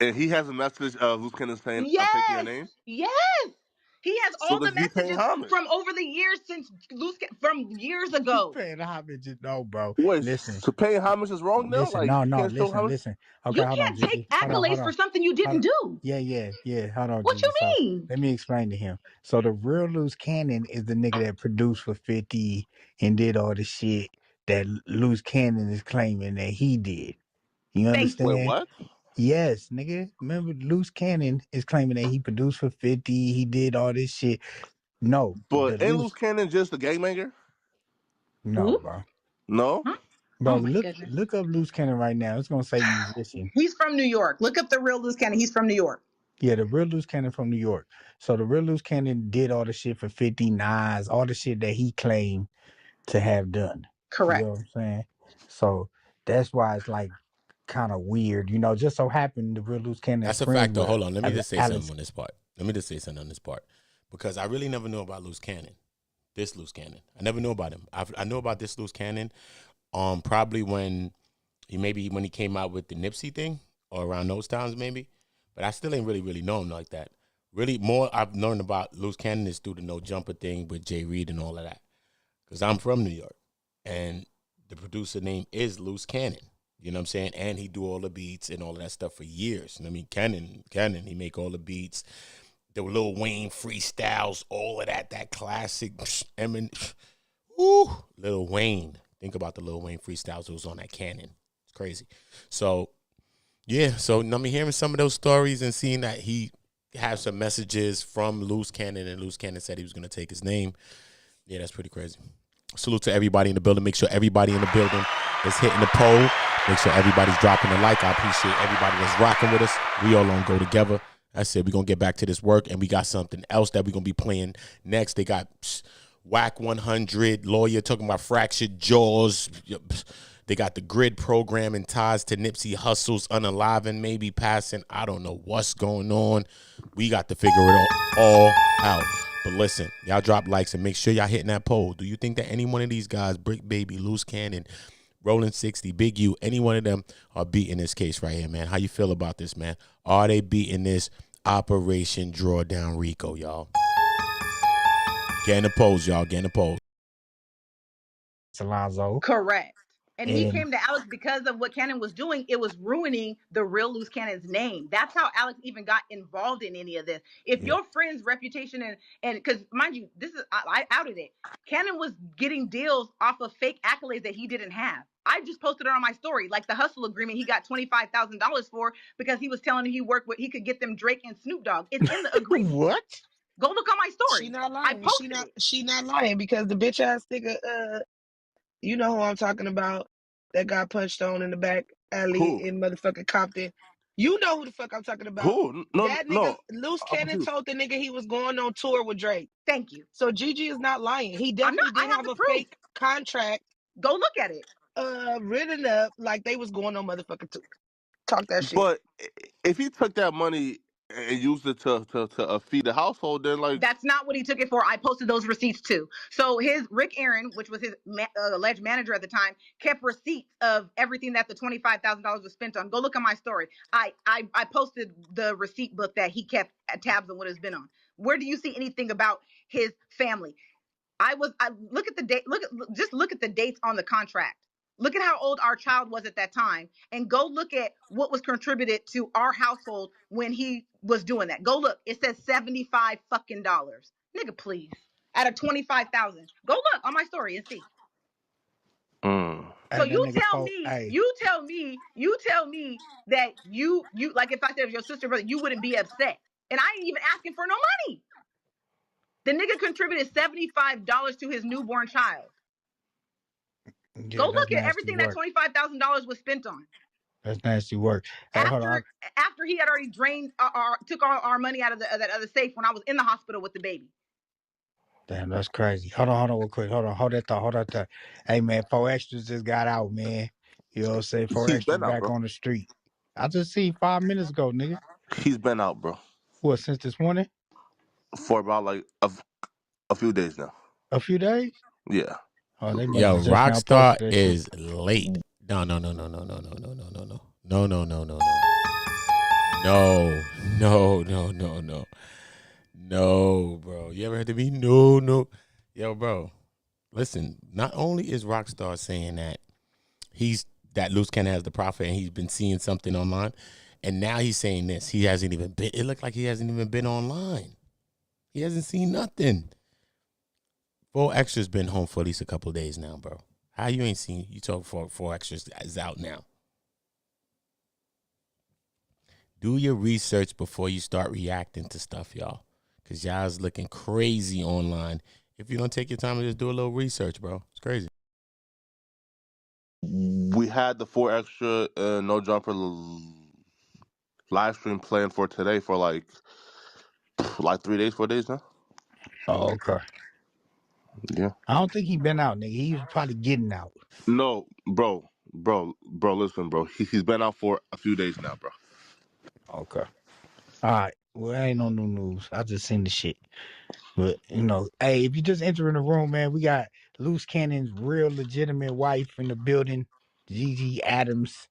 And he has a message of Luce Cannon saying, "I'm taking your name." Yes. He has So all the does he pay messages homage? from over the years from years ago. Paying homage, no, bro. Wait, Listen, so paying homage is wrong now? listen, Like, no, you can't show listen, homage? listen. Okay, You hold on, can't Gigi. take accolades for something you didn't do. Yeah. Hold on, What Gigi. you mean? Let me explain to him. So the real Luce Cannon is the nigga that produced for 50 and did all the shit that Luce Cannon is claiming that he did. You understand? Wait, what? Yes, nigga. Remember, Luce Cannon is claiming that he produced for 50. He did all this shit. No, But ain't Luce Cannon just a gangbanger? No, bro. No? Huh? Bro, Oh my look up Luce Cannon right now. It's gonna say musician. He's from New York. Look up the real Luce Cannon. He's from New York. Yeah, the real Luce Cannon from New York. So the real Luce Cannon did all the shit for 59s, all the shit that he claimed to have done. Correct. You know what I'm saying? So that's why it's like kind of weird. You know, just so happened the real Luce Cannon. That's a fact, though. Hold on. Let me just say something on this part. Because I really never knew about Luce Cannon. This Luce Cannon. I never knew about him. I know about this Luce Cannon probably when he came out with the Nipsey thing or around those times maybe. But I still ain't really know him like that. Really, more I've learned about Luce Cannon is through the No Jumper thing with Jay Reed and all of that. Because I'm from New York. And the producer name is Luce Cannon. You know what I'm saying? And he do all the beats and all of that stuff for years. I mean, Cannon, he make all the beats. The Lil Wayne freestyles, all of that classic. Lil Wayne. Think about the Lil Wayne freestyles that was on that Cannon. It's crazy. So, yeah. So, I'm hearing some of those stories and seeing that he has some messages from Luce Cannon, and Luce Cannon said he was going to take his name. Yeah, that's pretty crazy. Salute to everybody in the building. Make sure everybody in the building is hitting the poll. Make sure everybody's dropping a like. I appreciate everybody that's rocking with us. We all on Go Together. I said we're going to get back to this work, and we got something else that we're going to be playing next. They got Whack 100, Lawyer talking about fractured jaws. They got the Grid program and ties to Nipsey Hussle's Unaliving, maybe passing. I don't know what's going on. We got to figure it all out. But listen, y'all drop likes and make sure y'all hitting that poll. Do you think that any one of these guys, Brick Baby, Luce Cannon, Rollin 60, Big U, any one of them are beating this case right here, man? How you feel about this, man? Are they beating this Operation Drawdown RICO, y'all? Get in the polls, y'all. Get in the polls. Alonzo. Correct. And he came to Alex because of what Cannon was doing. It was ruining the real Luce Cannon's name. That's how Alex even got involved in any of this. If your friend's reputation and because mind you, this is I outed it. Cannon was getting deals off of fake accolades that he didn't have. I just posted it on my story, like the hustle agreement he got $25,000 for because he was telling him he could get them Drake and Snoop Dogg. It's in the agreement. What? Go look on my story. She not lying. I posted She not lying because the bitch ass nigga, you know who I'm talking about, that got punched on in the back alley in motherfucking Compton. You know who the fuck I'm talking about. Who? No, that nigga, no. Luce Cannon told the nigga he was going on tour with Drake. Thank you. So Gigi is not lying. He definitely did have a fake contract. Go look at it. Written up like they was going on motherfucking tour. Talk that shit. But if he took that money and used it to feed the household, then like that's not what he took it for. I posted those receipts too. So his Rick Aaron, which was his alleged manager at the time, kept receipts of everything that the $25,000 was spent on. Go look at my story. I posted the receipt book that he kept tabs on what it's been on. Where do you see anything about his family? I look at the date. Look at the dates on the contract. Look at how old our child was at that time, and go look at what was contributed to our household when he was doing that. Go look. It says $75 fucking dollars. Nigga, please. Out of 25,000. Go look on my story and see. So you tell me that you like if I said your sister brother, you wouldn't be upset, and I ain't even asking for no money. The nigga contributed $75 to his newborn child. Yeah, go look at everything that $25,000 was spent on. That's nasty work. Hey, after he had already drained took all our money out of that other safe when I was in the hospital with the baby. Damn, that's crazy. Hold on real quick. Hold that thought. Hey man, 4 extras just got out, man. You know what I'm saying? 4 extras back on the street. I just seen 5 minutes ago, nigga. He's been out, bro. What, since this morning? For about like a few days now. A few days? Yeah. Oh, they Yo, Rockstar is late. No, bro. You ever heard of me? No. Yo, bro. Listen, not only is Rockstar saying that that Luce Cannon has the profit and he's been seeing something online, and now he's saying this. He hasn't even been. It looked like he hasn't even been online. He hasn't seen nothing. 4 extras been home for at least a couple of days now, bro. How you ain't seen? You talk 4 extras is out now. Do your research before you start reacting to stuff, y'all. Because y'all's looking crazy online. If you don't take your time and just do a little research, bro. It's crazy. We had the 4 extra No Jumper live stream planned for today for like 3 days, 4 days now. Oh, okay. Yeah. I don't think he been out, nigga. He was probably getting out. No, bro, listen, bro. He's been out for a few days now, bro. Okay. All right. Well, ain't no new news. I just seen the shit. But, you know, hey, if you just enter in the room, man, we got Luce Cannon's real legitimate wife in the building, Gigi Adams.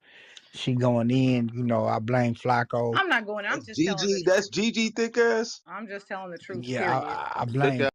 She going in. You know, I blame Flakko. I'm not going in. I'm just telling the truth. That's Gigi thick ass. I'm just telling the truth. Yeah, I blame.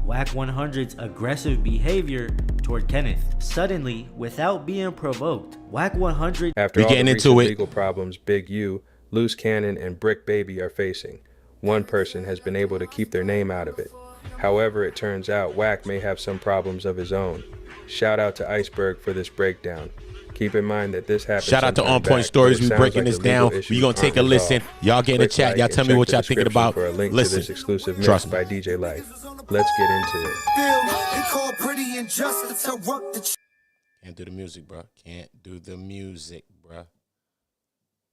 Whack 100's aggressive behavior toward Kenneth. Suddenly, without being provoked, Whack 100 after all the recent legal problems Big U, Luce Cannon, and Brick Baby are facing, one person has been able to keep their name out of it. However, it turns out Whack may have some problems of his own. Shout out to Iceberg for this breakdown. Keep in mind that this happened. Shout out to On Point Stories. We breaking this down. We gonna take a listen. Y'all get in the chat. Y'all tell me what y'all thinking about. For a link listen. To this exclusive mix Trust me. by DJ Life. Let's get into it. Can't do the music, bro. Can't do the music, bro.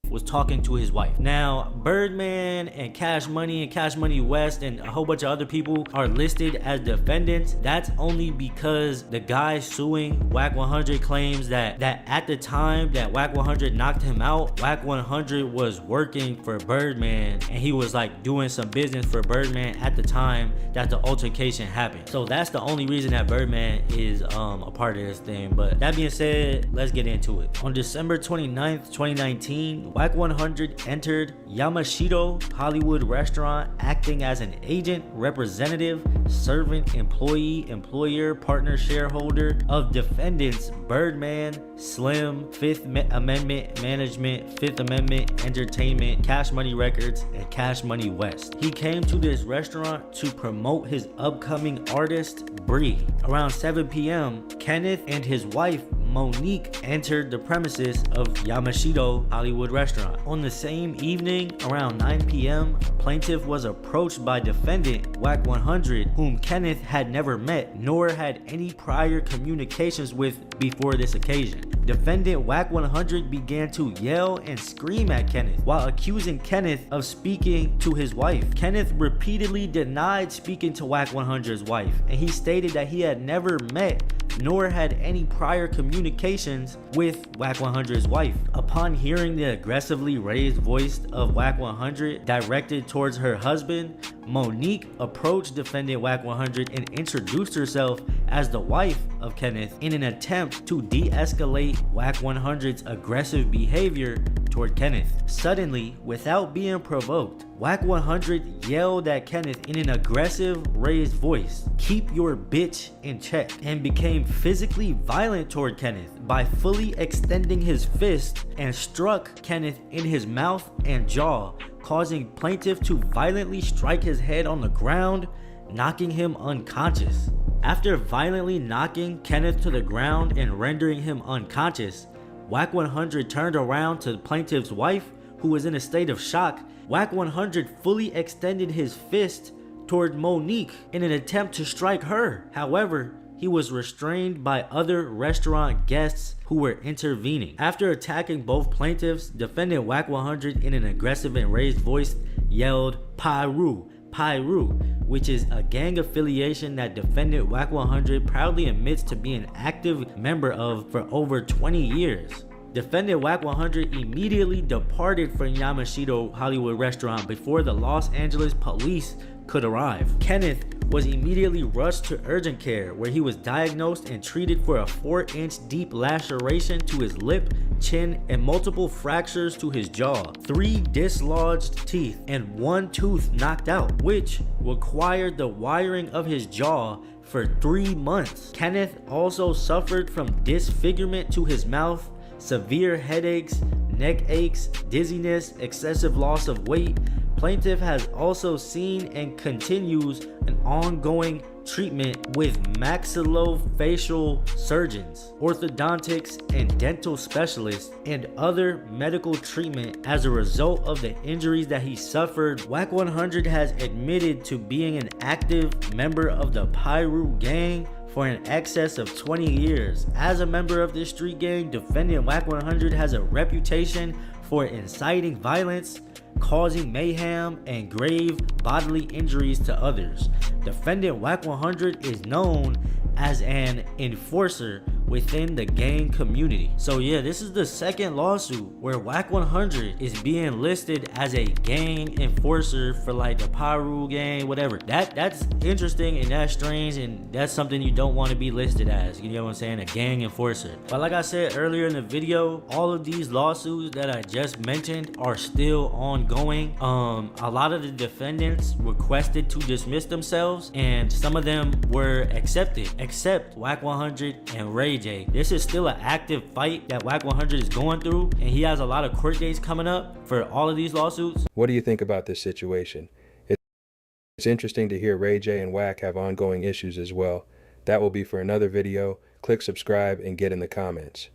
was talking to his wife. Now, Birdman and Cash Money and Cash Money West and a whole bunch of other people are listed as defendants. That's only because the guy suing Whack 100 claims that at the time that Whack 100 knocked him out, Whack 100 was working for Birdman and he was like doing some business for Birdman at the time that the altercation happened. So that's the only reason that Birdman is a part of this thing. But that being said, let's get into it. On December 29th, 2019, Wack 100 entered Yamashito Hollywood restaurant acting as an agent, representative, servant, employee, employer, partner, shareholder of defendants Birdman, Slim, Fifth Amendment Management, Fifth Amendment Entertainment, Cash Money Records, and Cash Money West. He came to this restaurant to promote his upcoming artist, Bree. Around 7 p.m., Kenneth and his wife, Monique, entered the premises of Yamashito Hollywood restaurant. On the same evening, around 9 p.m., plaintiff was approached by defendant Wack 100, whom Kenneth had never met nor had any prior communications with before this occasion. Defendant Wack 100 began to yell and scream at Kenneth while accusing Kenneth of speaking to his wife. Kenneth repeatedly denied speaking to Wack 100's wife, and he stated that he had never met nor had any prior communications with Wack 100's wife. Upon hearing the aggressively raised voice of Wack 100 directed towards her husband, Monique approached defendant Wack 100 and introduced herself as the wife of Kenneth in an attempt to de-escalate Wack 100's aggressive behavior toward Kenneth. Suddenly, without being provoked, Wack 100 yelled at Kenneth in an aggressive raised voice, "Keep your bitch in check," and became physically violent toward Kenneth by fully extending his fist and struck Kenneth in his mouth and jaw, causing plaintiff to violently strike his head on the ground, knocking him unconscious. After violently knocking Kenneth to the ground and rendering him unconscious, Wack 100 turned around to the plaintiff's wife, who was in a state of shock. Wack 100 fully extended his fist toward Monique in an attempt to strike her. However, he was restrained by other restaurant guests who were intervening. After attacking both plaintiffs, defendant Wack 100 in an aggressive and raised voice yelled "Pyru, Pyru," which is a gang affiliation that defendant Wack 100 proudly admits to be an active member of for over 20 years. Defendant Wack 100 immediately departed from Yamashito Hollywood restaurant before the Los Angeles police could arrive. Kenneth was immediately rushed to urgent care, where he was diagnosed and treated for a 4-inch deep laceration to his lip, chin, and multiple fractures to his jaw, 3 dislodged teeth, and 1 tooth knocked out, which required the wiring of his jaw for 3 months. Kenneth also suffered from disfigurement to his mouth, severe headaches, neck aches, dizziness, excessive loss of weight. Plaintiff has also seen and continues an ongoing treatment with maxillofacial surgeons, orthodontics, and dental specialists, and other medical treatment as a result of the injuries that he suffered. Wack 100 has admitted to being an active member of the Pyru gang for an excess of 20 years. As a member of this street gang, defendant Wack 100 has a reputation for inciting violence, causing mayhem, and grave bodily injuries to others. Defendant Wack 100 is known as an enforcer within the gang community. So yeah, this is the second lawsuit where Wack 100 is being listed as a gang enforcer for like the Pyru gang, whatever. That's interesting and that's strange, and that's something you don't want to be listed as, you know what I'm saying, a gang enforcer. But like I said earlier in the video, all of these lawsuits that I just mentioned are still ongoing. A lot of the defendants requested to dismiss themselves, and some of them were accepted, except Wack 100 and Ray J. This is still an active fight that Wack 100 is going through, and he has a lot of court dates coming up for all of these lawsuits. What do you think about this situation? It's interesting to hear Ray J and Wack have ongoing issues as well. That will be for another video. Click subscribe and get in the comments.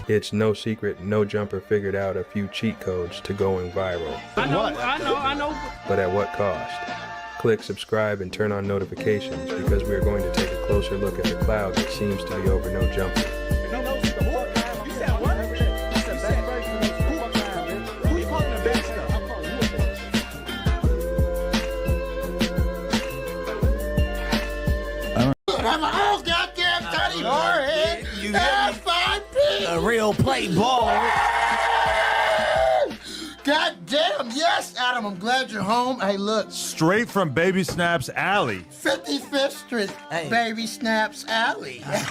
It's no secret No Jumper figured out a few cheat codes to going viral. I know. But at what cost? Click subscribe and turn on notifications, because we are going to take a closer look at the cloud that seems to be over No Jumper. Have a whole goddamn tiny forehead. You have 5 feet. A real play ball. God damn, yes, Adam, I'm glad you're home. Hey, look. Straight from Baby Snap's alley. 55th Street, Baby Snap's alley. Yeah.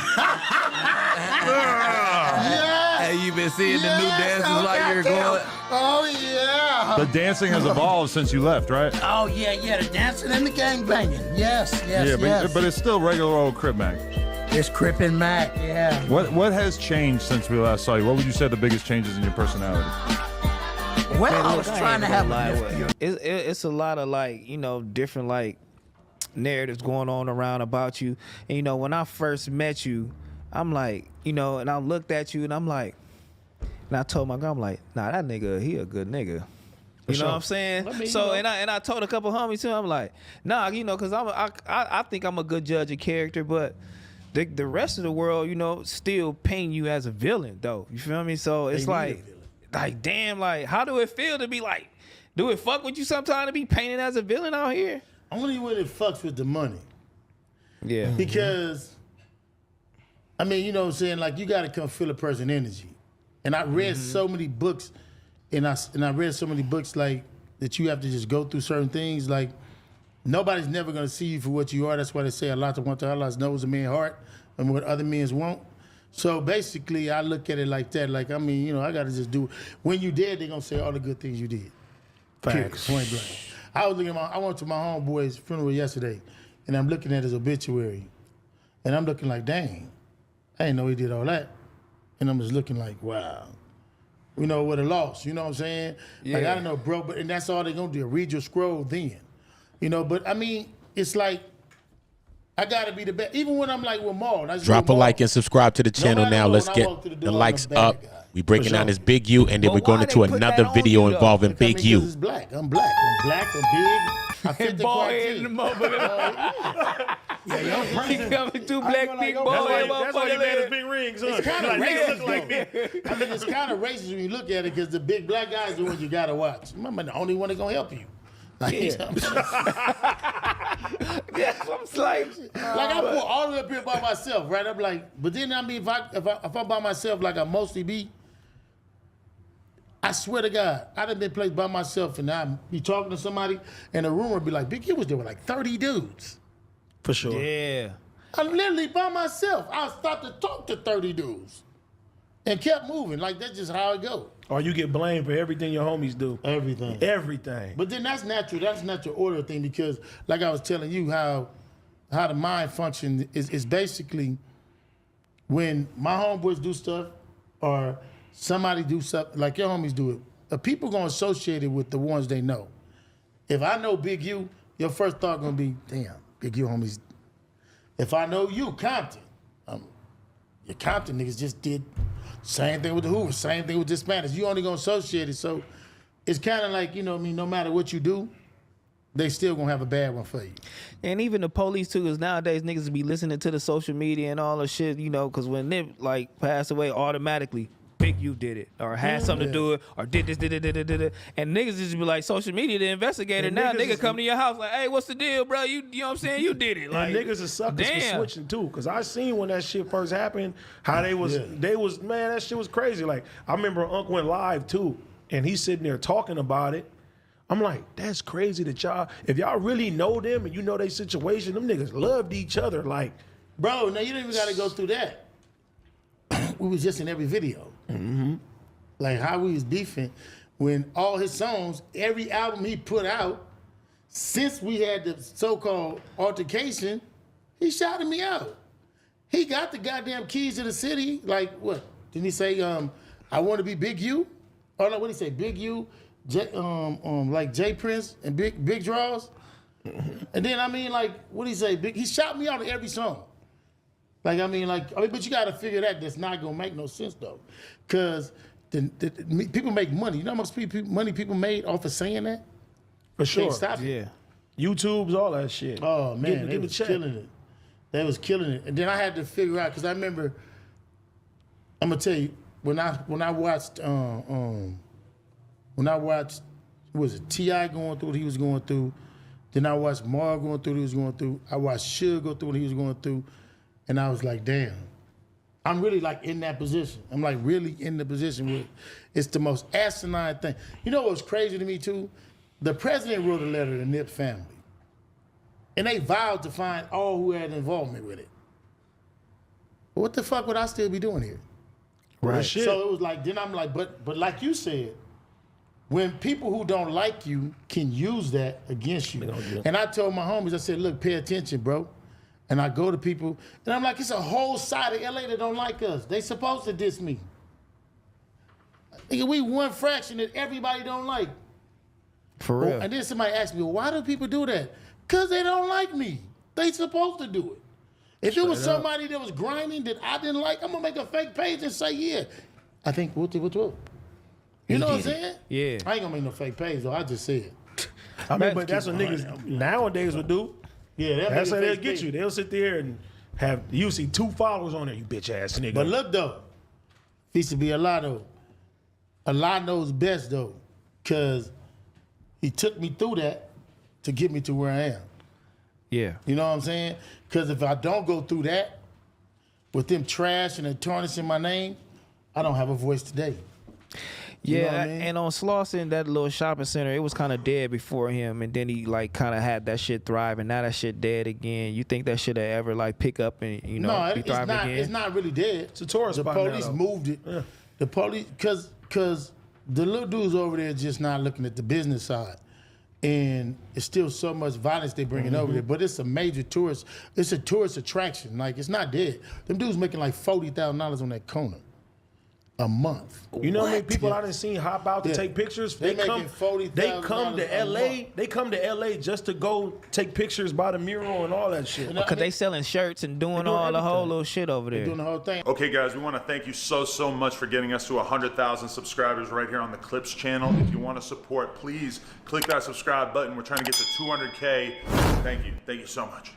Hey, you you been seeing the new dances while you're going? Oh yeah. The dancing has evolved since you left, right? Oh yeah, the dancing and the gang banging. Yes. Yeah, but it's still regular old Crip Mac. It's Crip and Mac, yeah. What has changed since we last saw you? What would you say the biggest changes in your personality? Well, Man, I look, was I trying to ain't have gonna a lie nephew. with it. It's a lot of like, you know, different like narratives going on around about you. And you know, when I first met you, I'm like, you know, and I looked at you and I'm like, and I told my girl, I'm like, nah, that nigga, he a good nigga. You know what I'm saying? I mean, So you know. and I told a couple homies too. I'm like, nah, you know, cause I think I'm a good judge of character, but the rest of the world, you know, still paint you as a villain though. You feel me? So it's like damn, like how do it feel to be like, do it fuck with you sometimes to be painted as a villain out here? Only when it fucks with the money. Yeah. Because, I mean, you know what I'm saying? Like, you got to come feel a person's energy. And I read so many books, and I read so many books, like, that you have to just go through certain things. Like, nobody's never going to see you for what you are. That's why they say Allah knows a man's heart and what other men's want. So, basically, I look at it like that. Like, I mean, you know, I got to just do it. When you dead, they're going to say all the good things you did. Facts. Point blank. I went to my homeboy's funeral yesterday, and I'm looking at his obituary, and I'm looking like, dang, I didn't know he did all that. And I'm just looking like, wow. You know, what a loss, you know what I'm saying? Yeah. Like, I don't know, bro, and that's all they're gonna do, read your scroll then. You know, but I mean, it's like, I gotta be the best. Even when I'm like with Maul. Drop a like and subscribe to the channel now. Let's get the likes up. We breaking down this Big U, and then we're going into another video involving Big U. It's black. I'm black. I'm big. I fit the criteria. Yeah, your president. He coming too black, big boy. That's why you made his big rings, huh? It's kind of Like, niggas racist, look like me. I mean, it's kind of racist when you look at it because the big black guys are the ones you gotta watch. I'm the only one that's gonna help you. Like, Yeah. yes, I'm like I pull all the way up here by myself, right? I'm like, but then I mean, if I'm by myself, like I mostly be, I swear to God, I done been placed by myself, and I be talking to somebody, and the room would be like, Big U was there with like 30 dudes. For sure. Yeah. I'm literally by myself. I stopped to talk to 30 dudes, and kept moving. Like that's just how it goes. Or you get blamed for everything your homies do. Everything. Everything. But then that's natural. That's natural order thing because, like I was telling you, how the mind function is basically when my homeboys do stuff or somebody do something like your homies do it. The people gonna associate it with the ones they know. If I know Big U, your first thought gonna be, damn, Big U homies. If I know you, Compton, your Compton niggas just did. Same thing with the Hoovers, same thing with the Spanish. You only gonna associate it, so it's kind of like, you know what I mean, no matter what you do, they still gonna have a bad one for you. And even the police too, because nowadays niggas be listening to the social media and all the shit, you know, because when they like pass away, automatically, Big U did it, or had something to do it, or did this, did it. And niggas just be like, social media, the investigator, And now niggas nigga is- come to your house like, hey, what's the deal, bro? You know what I'm saying? You did it. Like, And niggas is suckers for damn. switching too. Cause I seen when that shit first happened, how they was man, that shit was crazy. Like I remember Unc went live too, and he's sitting there talking about it. I'm like, that's crazy that y'all, if y'all really know them and you know their situation, them niggas loved each other. Like, bro, now you don't even gotta go through that. We was just in every video. Like how we was beefing when all his songs, every album he put out, since we had the so-called altercation, he shouted me out. He got the goddamn keys to the city. Like what? Didn't he say, I want to be Big U? Oh no, what did he say? Big U, like J Prince and Big Draws? And then I mean, like, what did he say? He shot me out of every song. But you gotta figure that's not gonna make no sense though. Cause people make money. You know how much money people made off of saying that? for sure. Can't stop it. Yeah. YouTube's all that shit. Oh man, they Get the was check. killing it. They was killing it. And then I had to figure out, because I remember, I'm gonna tell you, when I watched was it T.I. going through what he was going through, then I watched Mar going through what he was going through, I watched Suge go through what he was going through, and I was like, damn, I'm really like in that position. I'm like really in the position where it's the most asinine thing. You know what's crazy to me too? The president wrote a letter to the Nip family, and they vowed to find all who had involvement with it. What the fuck would I still be doing here? Right. shit. So it was like, then I'm like, but like you said, when people who don't like you can use that against you. And I told my homies, I said, look, pay attention, bro. And I go to people, and I'm like, it's a whole side of LA that don't like us. They supposed to diss me. Nigga, we one fraction that everybody don't like. For real. And then somebody asked me, well, why do people do that? Because they don't like me. They supposed to do it. If it was somebody that was grinding that I didn't like, I'm going to make a fake page and say, yeah. I think, what's up? You know what I'm saying? Yeah. I ain't gonna make no fake page though. I just said. I mean, but that's what niggas nowadays would do. Yeah, that's how they'll fake get page. you. They'll sit there and have you see 2 followers on there, you bitch ass nigga. But look though, used to be a lot though. A lot knows best though, cause he took me through that to get me to where I am. Yeah. You know what I'm saying? Cause if I don't go through that, with them trash and tarnishing my name, I don't have a voice today. You know what I mean? And on Slauson, that little shopping center, it was kind of dead before him, and then he like kind of had that shit thrive, and now that shit dead again. You think that should have ever like pick up and be thriving again? It's not really dead. It's a tourist The spot police now, moved it. Yeah. The police, cause the little dudes over there just not looking at the business side, and it's still so much violence they bringing over there. But it's a major tourist. It's a tourist attraction. Like it's not dead. Them dudes making like $40,000 on that corner a month. You know how many people I done seen hop out to take pictures? They making $40,000 They come to a LA. month. They come to LA just to go take pictures by the mural and all that shit. Because they selling shirts and doing all the whole little shit over there. Doing the whole thing. Okay, guys, we want to thank you so much for getting us to 100,000 subscribers right here on the Clips channel. If you want to support, please click that subscribe button. We're trying to get to 200K. Thank you. Thank you so much.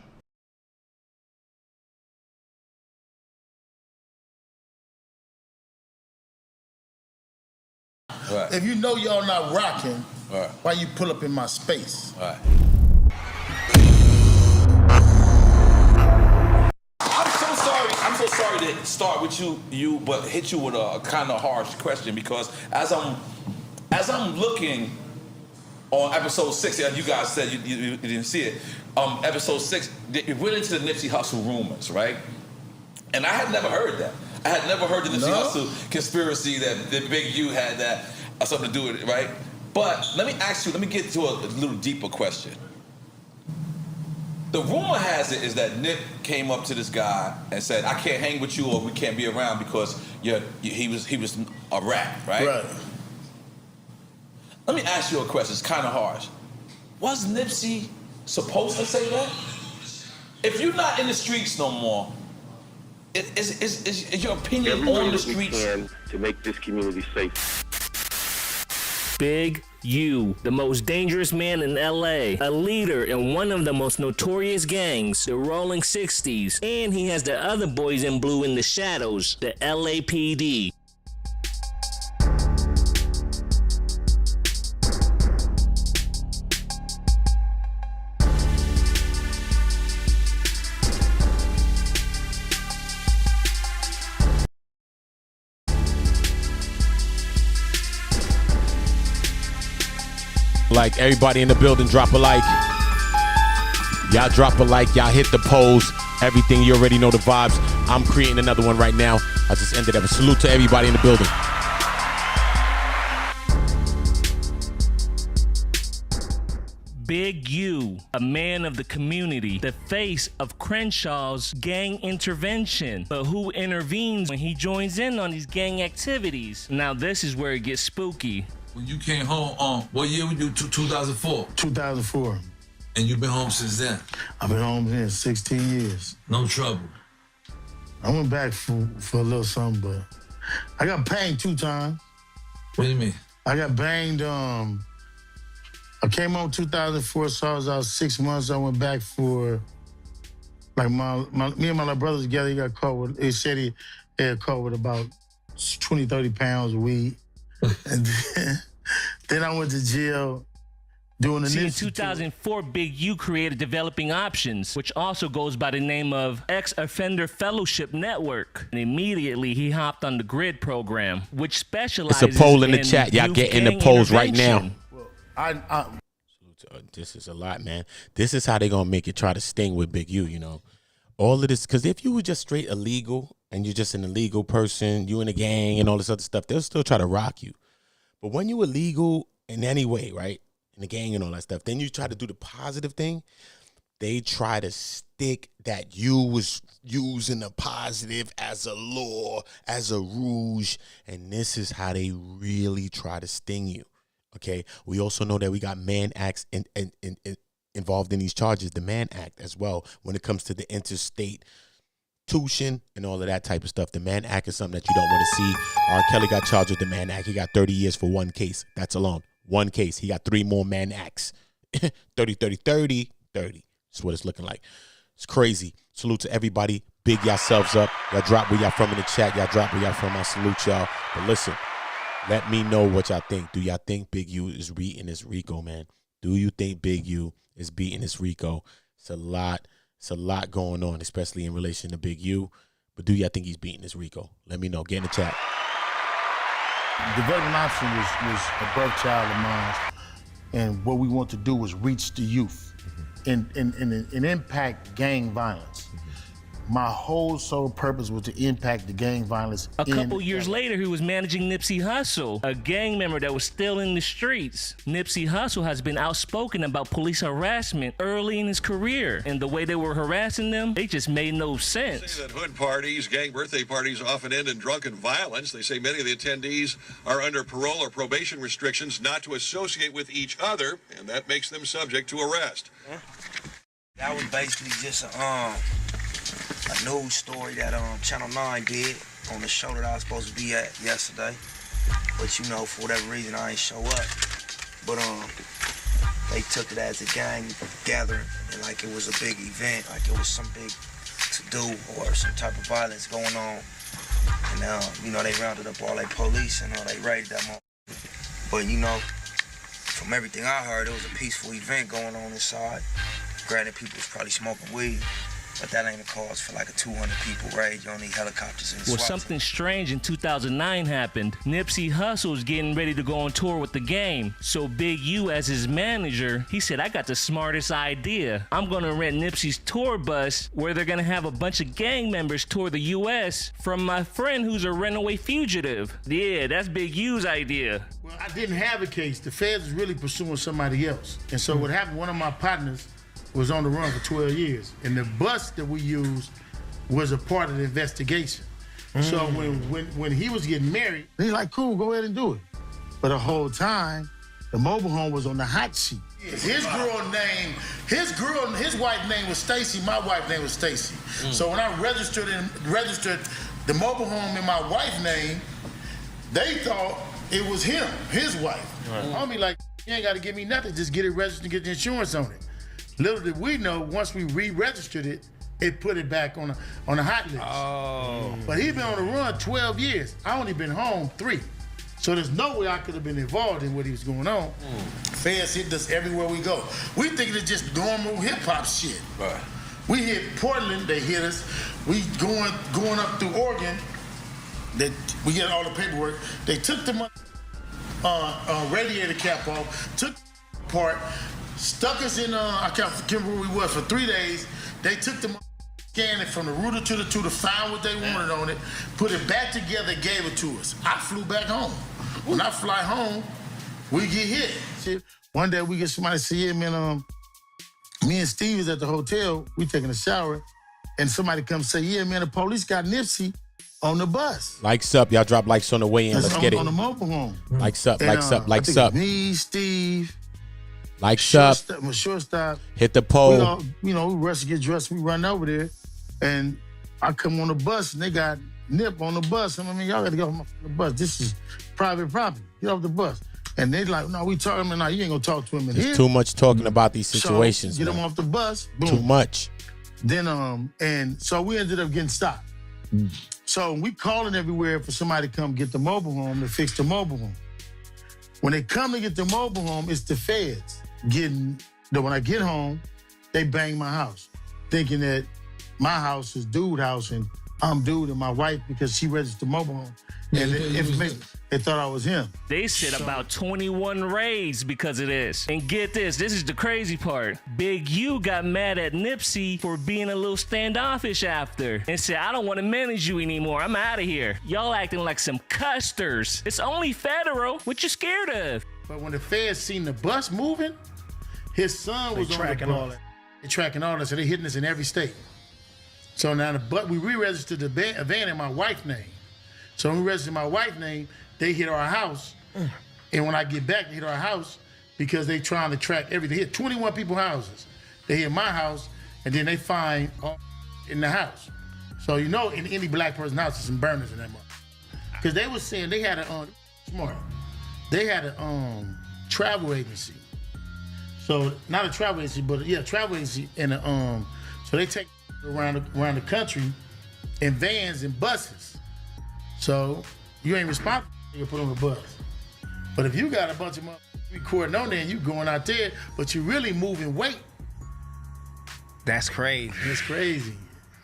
Right. If you know y'all not rocking, Right. why you pull up in my space? Right. I'm so sorry to start with you, but hit you with a kind of harsh question because as I'm looking on episode 6, as you guys said you didn't see it. Episode 6, it went into the Nipsey Hussle rumors, right? And I had never heard that. I had never heard the Nipsey Hussle conspiracy that Big U had that something to do with it, right? But let me get to a little deeper question. The rumor has it is that Nip came up to this guy and said, "I can't hang with you, or we can't be around because he was a rat," right? Right. Let me ask you a question. It's kind of harsh. Was Nipsey supposed to say that? If you're not in the streets no more, is your opinion on the streets to make this community safe? Big U, the most dangerous man in LA, a leader in one of the most notorious gangs, the Rolling 60s, and he has the other boys in blue in the shadows, the LAPD. Like everybody in the building, drop a like. Y'all drop a like, y'all hit the polls. Everything, you already know the vibes. I'm creating another one right now. I just ended up. A salute to everybody in the building. Big U, a man of the community, the face of Crenshaw's gang intervention. But who intervenes when he joins in on these gang activities? Now this is where it gets spooky. When you came home, what year were you? 2004? 2004. And you've been home since then? I've been home since 16 years. No trouble? I went back for a little something, but I got banged 2 times. What do you mean? I got banged, I came home 2004, so I was out 6 months. I went back for, like, me and my little brother together, he got caught with, he said he had caught with about 20, 30 pounds of weed. And then I went to jail doing the See, in 2004, Big U created Developing Options, which also goes by the name of Ex-Offender Fellowship Network. And immediately, he hopped on the GRID program, which specializes in It's a poll in the chat. Y'all get in the polls right now. I This is a lot, man. This is how they gonna make it try to sting with Big U, you know. all of this, because if you were just straight illegal and you're just an illegal person, you in a gang and all this other stuff, they'll still try to rock you. But when you illegal in any way, right, in the gang and all that stuff, then you try to do the positive thing, they try to stick that you was using the positive as a law, as a rouge, and this is how they really try to sting you, okay? We also know that we got Mann Acts involved in these charges, the Mann Act as well, when it comes to the interstate tuition and all of that type of stuff. The Mann Act is something that you don't want to see. R. Kelly got charged with the Mann Act. He got 30 years for one case. That's alone. One case. He got 3 more Mann Acts. 30, 30, 30, 30. That's what it's looking like. It's crazy. Salute to everybody. Big yourselves up. Y'all drop where y'all from in the chat. Y'all drop where y'all from. I salute y'all. But listen, let me know what y'all think. Do y'all think Big U is beating this RICO, man? Do you think Big U is beating this RICO? It's a lot. It's a lot going on, especially in relation to Big U. But do y'all think he's beating this RICO? Let me know. Get in the chat. The Development Option was a birth child of mine. And what we want to do is reach the youth and impact gang violence. My whole sole purpose was to impact the gang violence. A couple years later, he was managing Nipsey Hussle, a gang member that was still in the streets. Nipsey Hussle has been outspoken about police harassment early in his career, and the way they were harassing them, they just made no sense. They say that hood parties, gang birthday parties often end in drunken violence. They say many of the attendees are under parole or probation restrictions not to associate with each other, and that makes them subject to arrest. That was basically just a news story that Channel 9 did on the show that I was supposed to be at yesterday. But you know, for whatever reason, I ain't show up. But they took it as a gang gathering, and like it was a big event, like it was some big to-do or some type of violence going on. And you know, they rounded up all their police and they raided that motherfucker. But you know, from everything I heard, it was a peaceful event going on inside. Granted, people was probably smoking weed, but that ain't a cause for like a 200 people raid. You don't need helicopters and Well, SWAT. something strange in 2009 happened. Nipsey Hussle was getting ready to go on tour with the game. So Big U, as his manager, he said, I got the smartest idea. I'm gonna rent Nipsey's tour bus where they're gonna have a bunch of gang members tour the US from my friend who's a runaway fugitive. Yeah, that's Big U's idea. Well, I didn't have a case. The feds was really pursuing somebody else. And so what happened, one of my partners was on the run for 12 years. And the bus that we used was a part of the investigation. So when he was getting married, he's like, cool, go ahead and do it. But the whole time, the mobile home was on the hot seat. His wife's name was Stacy, my wife's name was Stacy. So when I registered the mobile home in my wife's name, they thought it was him, his wife. I'll be like, you ain't gotta give me nothing, just get it registered and get the insurance on it. Little did we know, once we re-registered it, it put it back on the hot list. Oh. But he been on the run 12 years. I only been home 3. So there's no way I could have been involved in what he was going on. Feds hit us everywhere we go. We think it's just normal hip hop shit. Right. We hit Portland, they hit us. We going up through Oregon, we get all the paperwork. They took the radiator cap off, took the part, stuck us in, I can't remember where we was for 3 days. They took the scanned it from the router to the tutor, found what they wanted on it, put it back together, gave it to us. I flew back home. When I fly home, we get hit. One day we get somebody to see him, and me and Steve is at the hotel, we taking a shower, and somebody comes say, yeah, man, the police got Nipsey on the bus. Likes up. Y'all drop likes on the way in. Let's get it. On the mobile home. Likes up, likes up, I likes think up. Me, Steve. Likes up. Shortstop. Hit the pole. We rush to get dressed. We run over there, and I come on the bus, and they got Nip on the bus. I mean, y'all got to get off the bus. This is private property. Get off the bus. And they like, no, we talking. No, you ain't gonna talk to him in here. There's too much talking about these situations. So get him off the bus. Boom. Too much. Then and so we ended up getting stopped. So we calling everywhere for somebody to come get the mobile home to fix the mobile home. When they come to get the mobile home, it's the feds when I get home, they bang my house, thinking that my house is dude house and I'm dude and my wife, because she registered the mobile home, And they thought I was him. They said about 21 raids because of this. And get this is the crazy part. Big U got mad at Nipsey for being a little standoffish after and said, I don't want to manage you anymore. I'm out of here. Y'all acting like some custers. It's only federal. What you scared of? But when the feds seen the bus moving, his son was tracking on the all bus. that. They tracking all that, so they hitting us in every state. So now we re-registered the van in my wife's name. So when we registered my wife's name, they hit our house. And when I get back, they hit our house because they trying to track everything. They hit 21 people's houses. They hit my house, and then they find all in the house. So in any black person's house, there's some burners in that mother. Because they was saying they had a They had a travel agency. So not a travel agency, but travel agency, and so they take around the country in vans and buses. So you ain't responsible for you put on the bus. But if you got a bunch of motherfuckers recording on there and you going out there, but you really moving weight. That's crazy. It's crazy.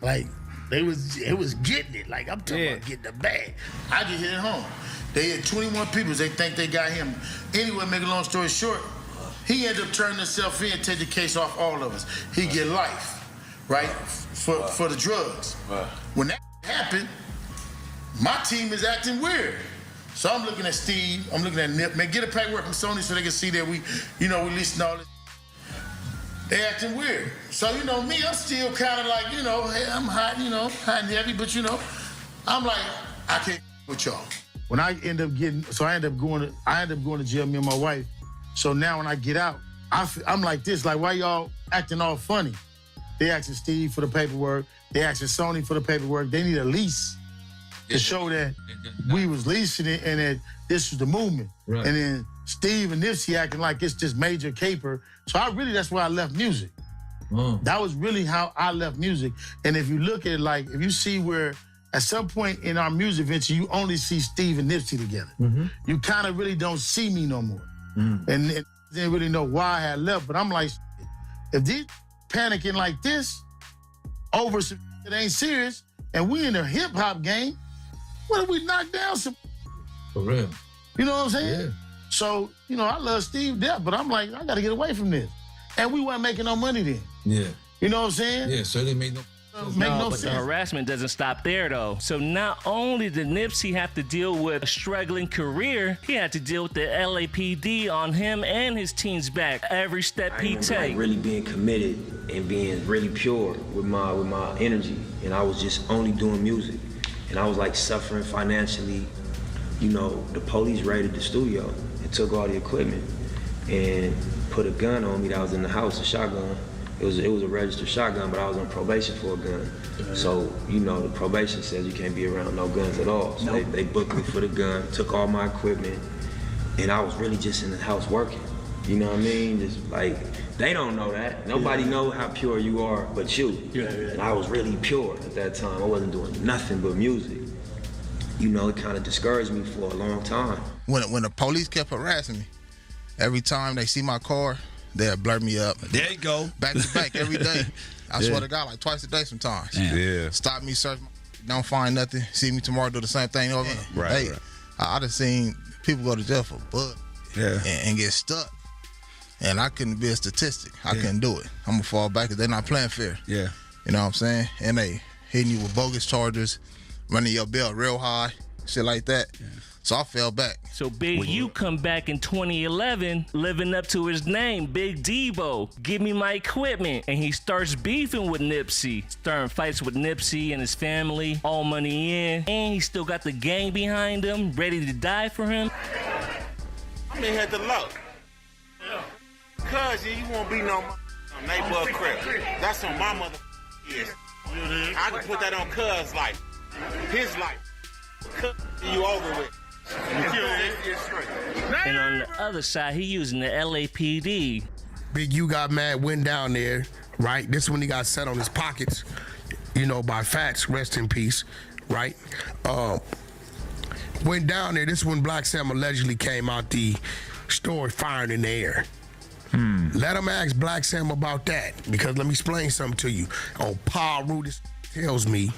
Like it was getting it. Like I'm talking about getting the bag. I just hit it home. They had 21 people. They think they got him. Anyway, make a long story short, he ended up turning himself in and take the case off all of us. He get life, right, for the drugs. When that happened, my team is acting weird. So I'm looking at Steve, I'm looking at Nip. Man, get a paperwork from Sony so they can see that we listing all this. They acting weird. So, me, I'm still kind of like, hey, I'm hot, hot and heavy, but, I'm like, I can't with y'all. When I end up going to jail, me and my wife. So now when I get out, I'm like this, like, why y'all acting all funny? They asking Steve for the paperwork. They asking Sony for the paperwork. They need a lease to show that we was leasing it and that this was the movement. Right. And then Steve and Nipsey acting like it's just major caper. So that's why I left music. That was really how I left music. And if you look at it, like, if you see where at some point in our music venture, you only see Steve and Nipsey together. Mm-hmm. You kind of really don't see me no more. Mm. And didn't really know why I had left, but I'm like, if these panicking like this over some that ain't serious, and we in a hip hop game, what if we knock down some? For real. You know what I'm saying? Yeah. So, I love Steve death, but I'm like, I gotta get away from this. And we weren't making no money then. Yeah. You know what I'm saying? Yeah, so they made no But the harassment doesn't stop there, though. So not only did Nipsey have to deal with a struggling career, he had to deal with the LAPD on him and his team's back every step he take. Like really being committed and being really pure with my energy, and I was just only doing music, and I was like suffering financially. The police raided the studio and took all the equipment and put a gun on me that was in the house, a shotgun. It was a registered shotgun, but I was on probation for a gun. So, the probation says you can't be around no guns at all. So they booked me for the gun, took all my equipment, and I was really just in the house working. You know what I mean? Just like, they don't know that. Nobody know how pure you are but you. Yeah. And I was really pure at that time. I wasn't doing nothing but music. It kind of discouraged me for a long time. When the police kept harassing me, every time they see my car, they'll blur me up. There you go. Back to back every day. I swear to God, like twice a day sometimes. Yeah. Stop me, search, don't find nothing. See me tomorrow, do the same thing over. Right. I done seen people go to jail for bud and get stuck. And I couldn't be a statistic. I couldn't do it. I'm gonna fall back because they're not playing fair. Yeah. You know what I'm saying? And they hitting you with bogus charges, running your bill real high, shit like that. Yeah. So I fell back. So Big U come back in 2011, living up to his name, Big Debo. Give me my equipment. And he starts beefing with Nipsey. Starting fights with Nipsey and his family, all money in. And he still got the gang behind him, ready to die for him. I'm in here to low. Cuz you won't be no Neighborhood Crips. That's on my mother is. I can put that on Cuz life. His life. Cuz you over with. And on the other side, he using the LAPD. Big U got mad, went down there, right? This is when he got set on his pockets, by Fats, rest in peace, right? Went down there, this is when Black Sam allegedly came out the store firing in the air. Let him ask Black Sam about that, because let me explain something to you. On Pa Rudis tells me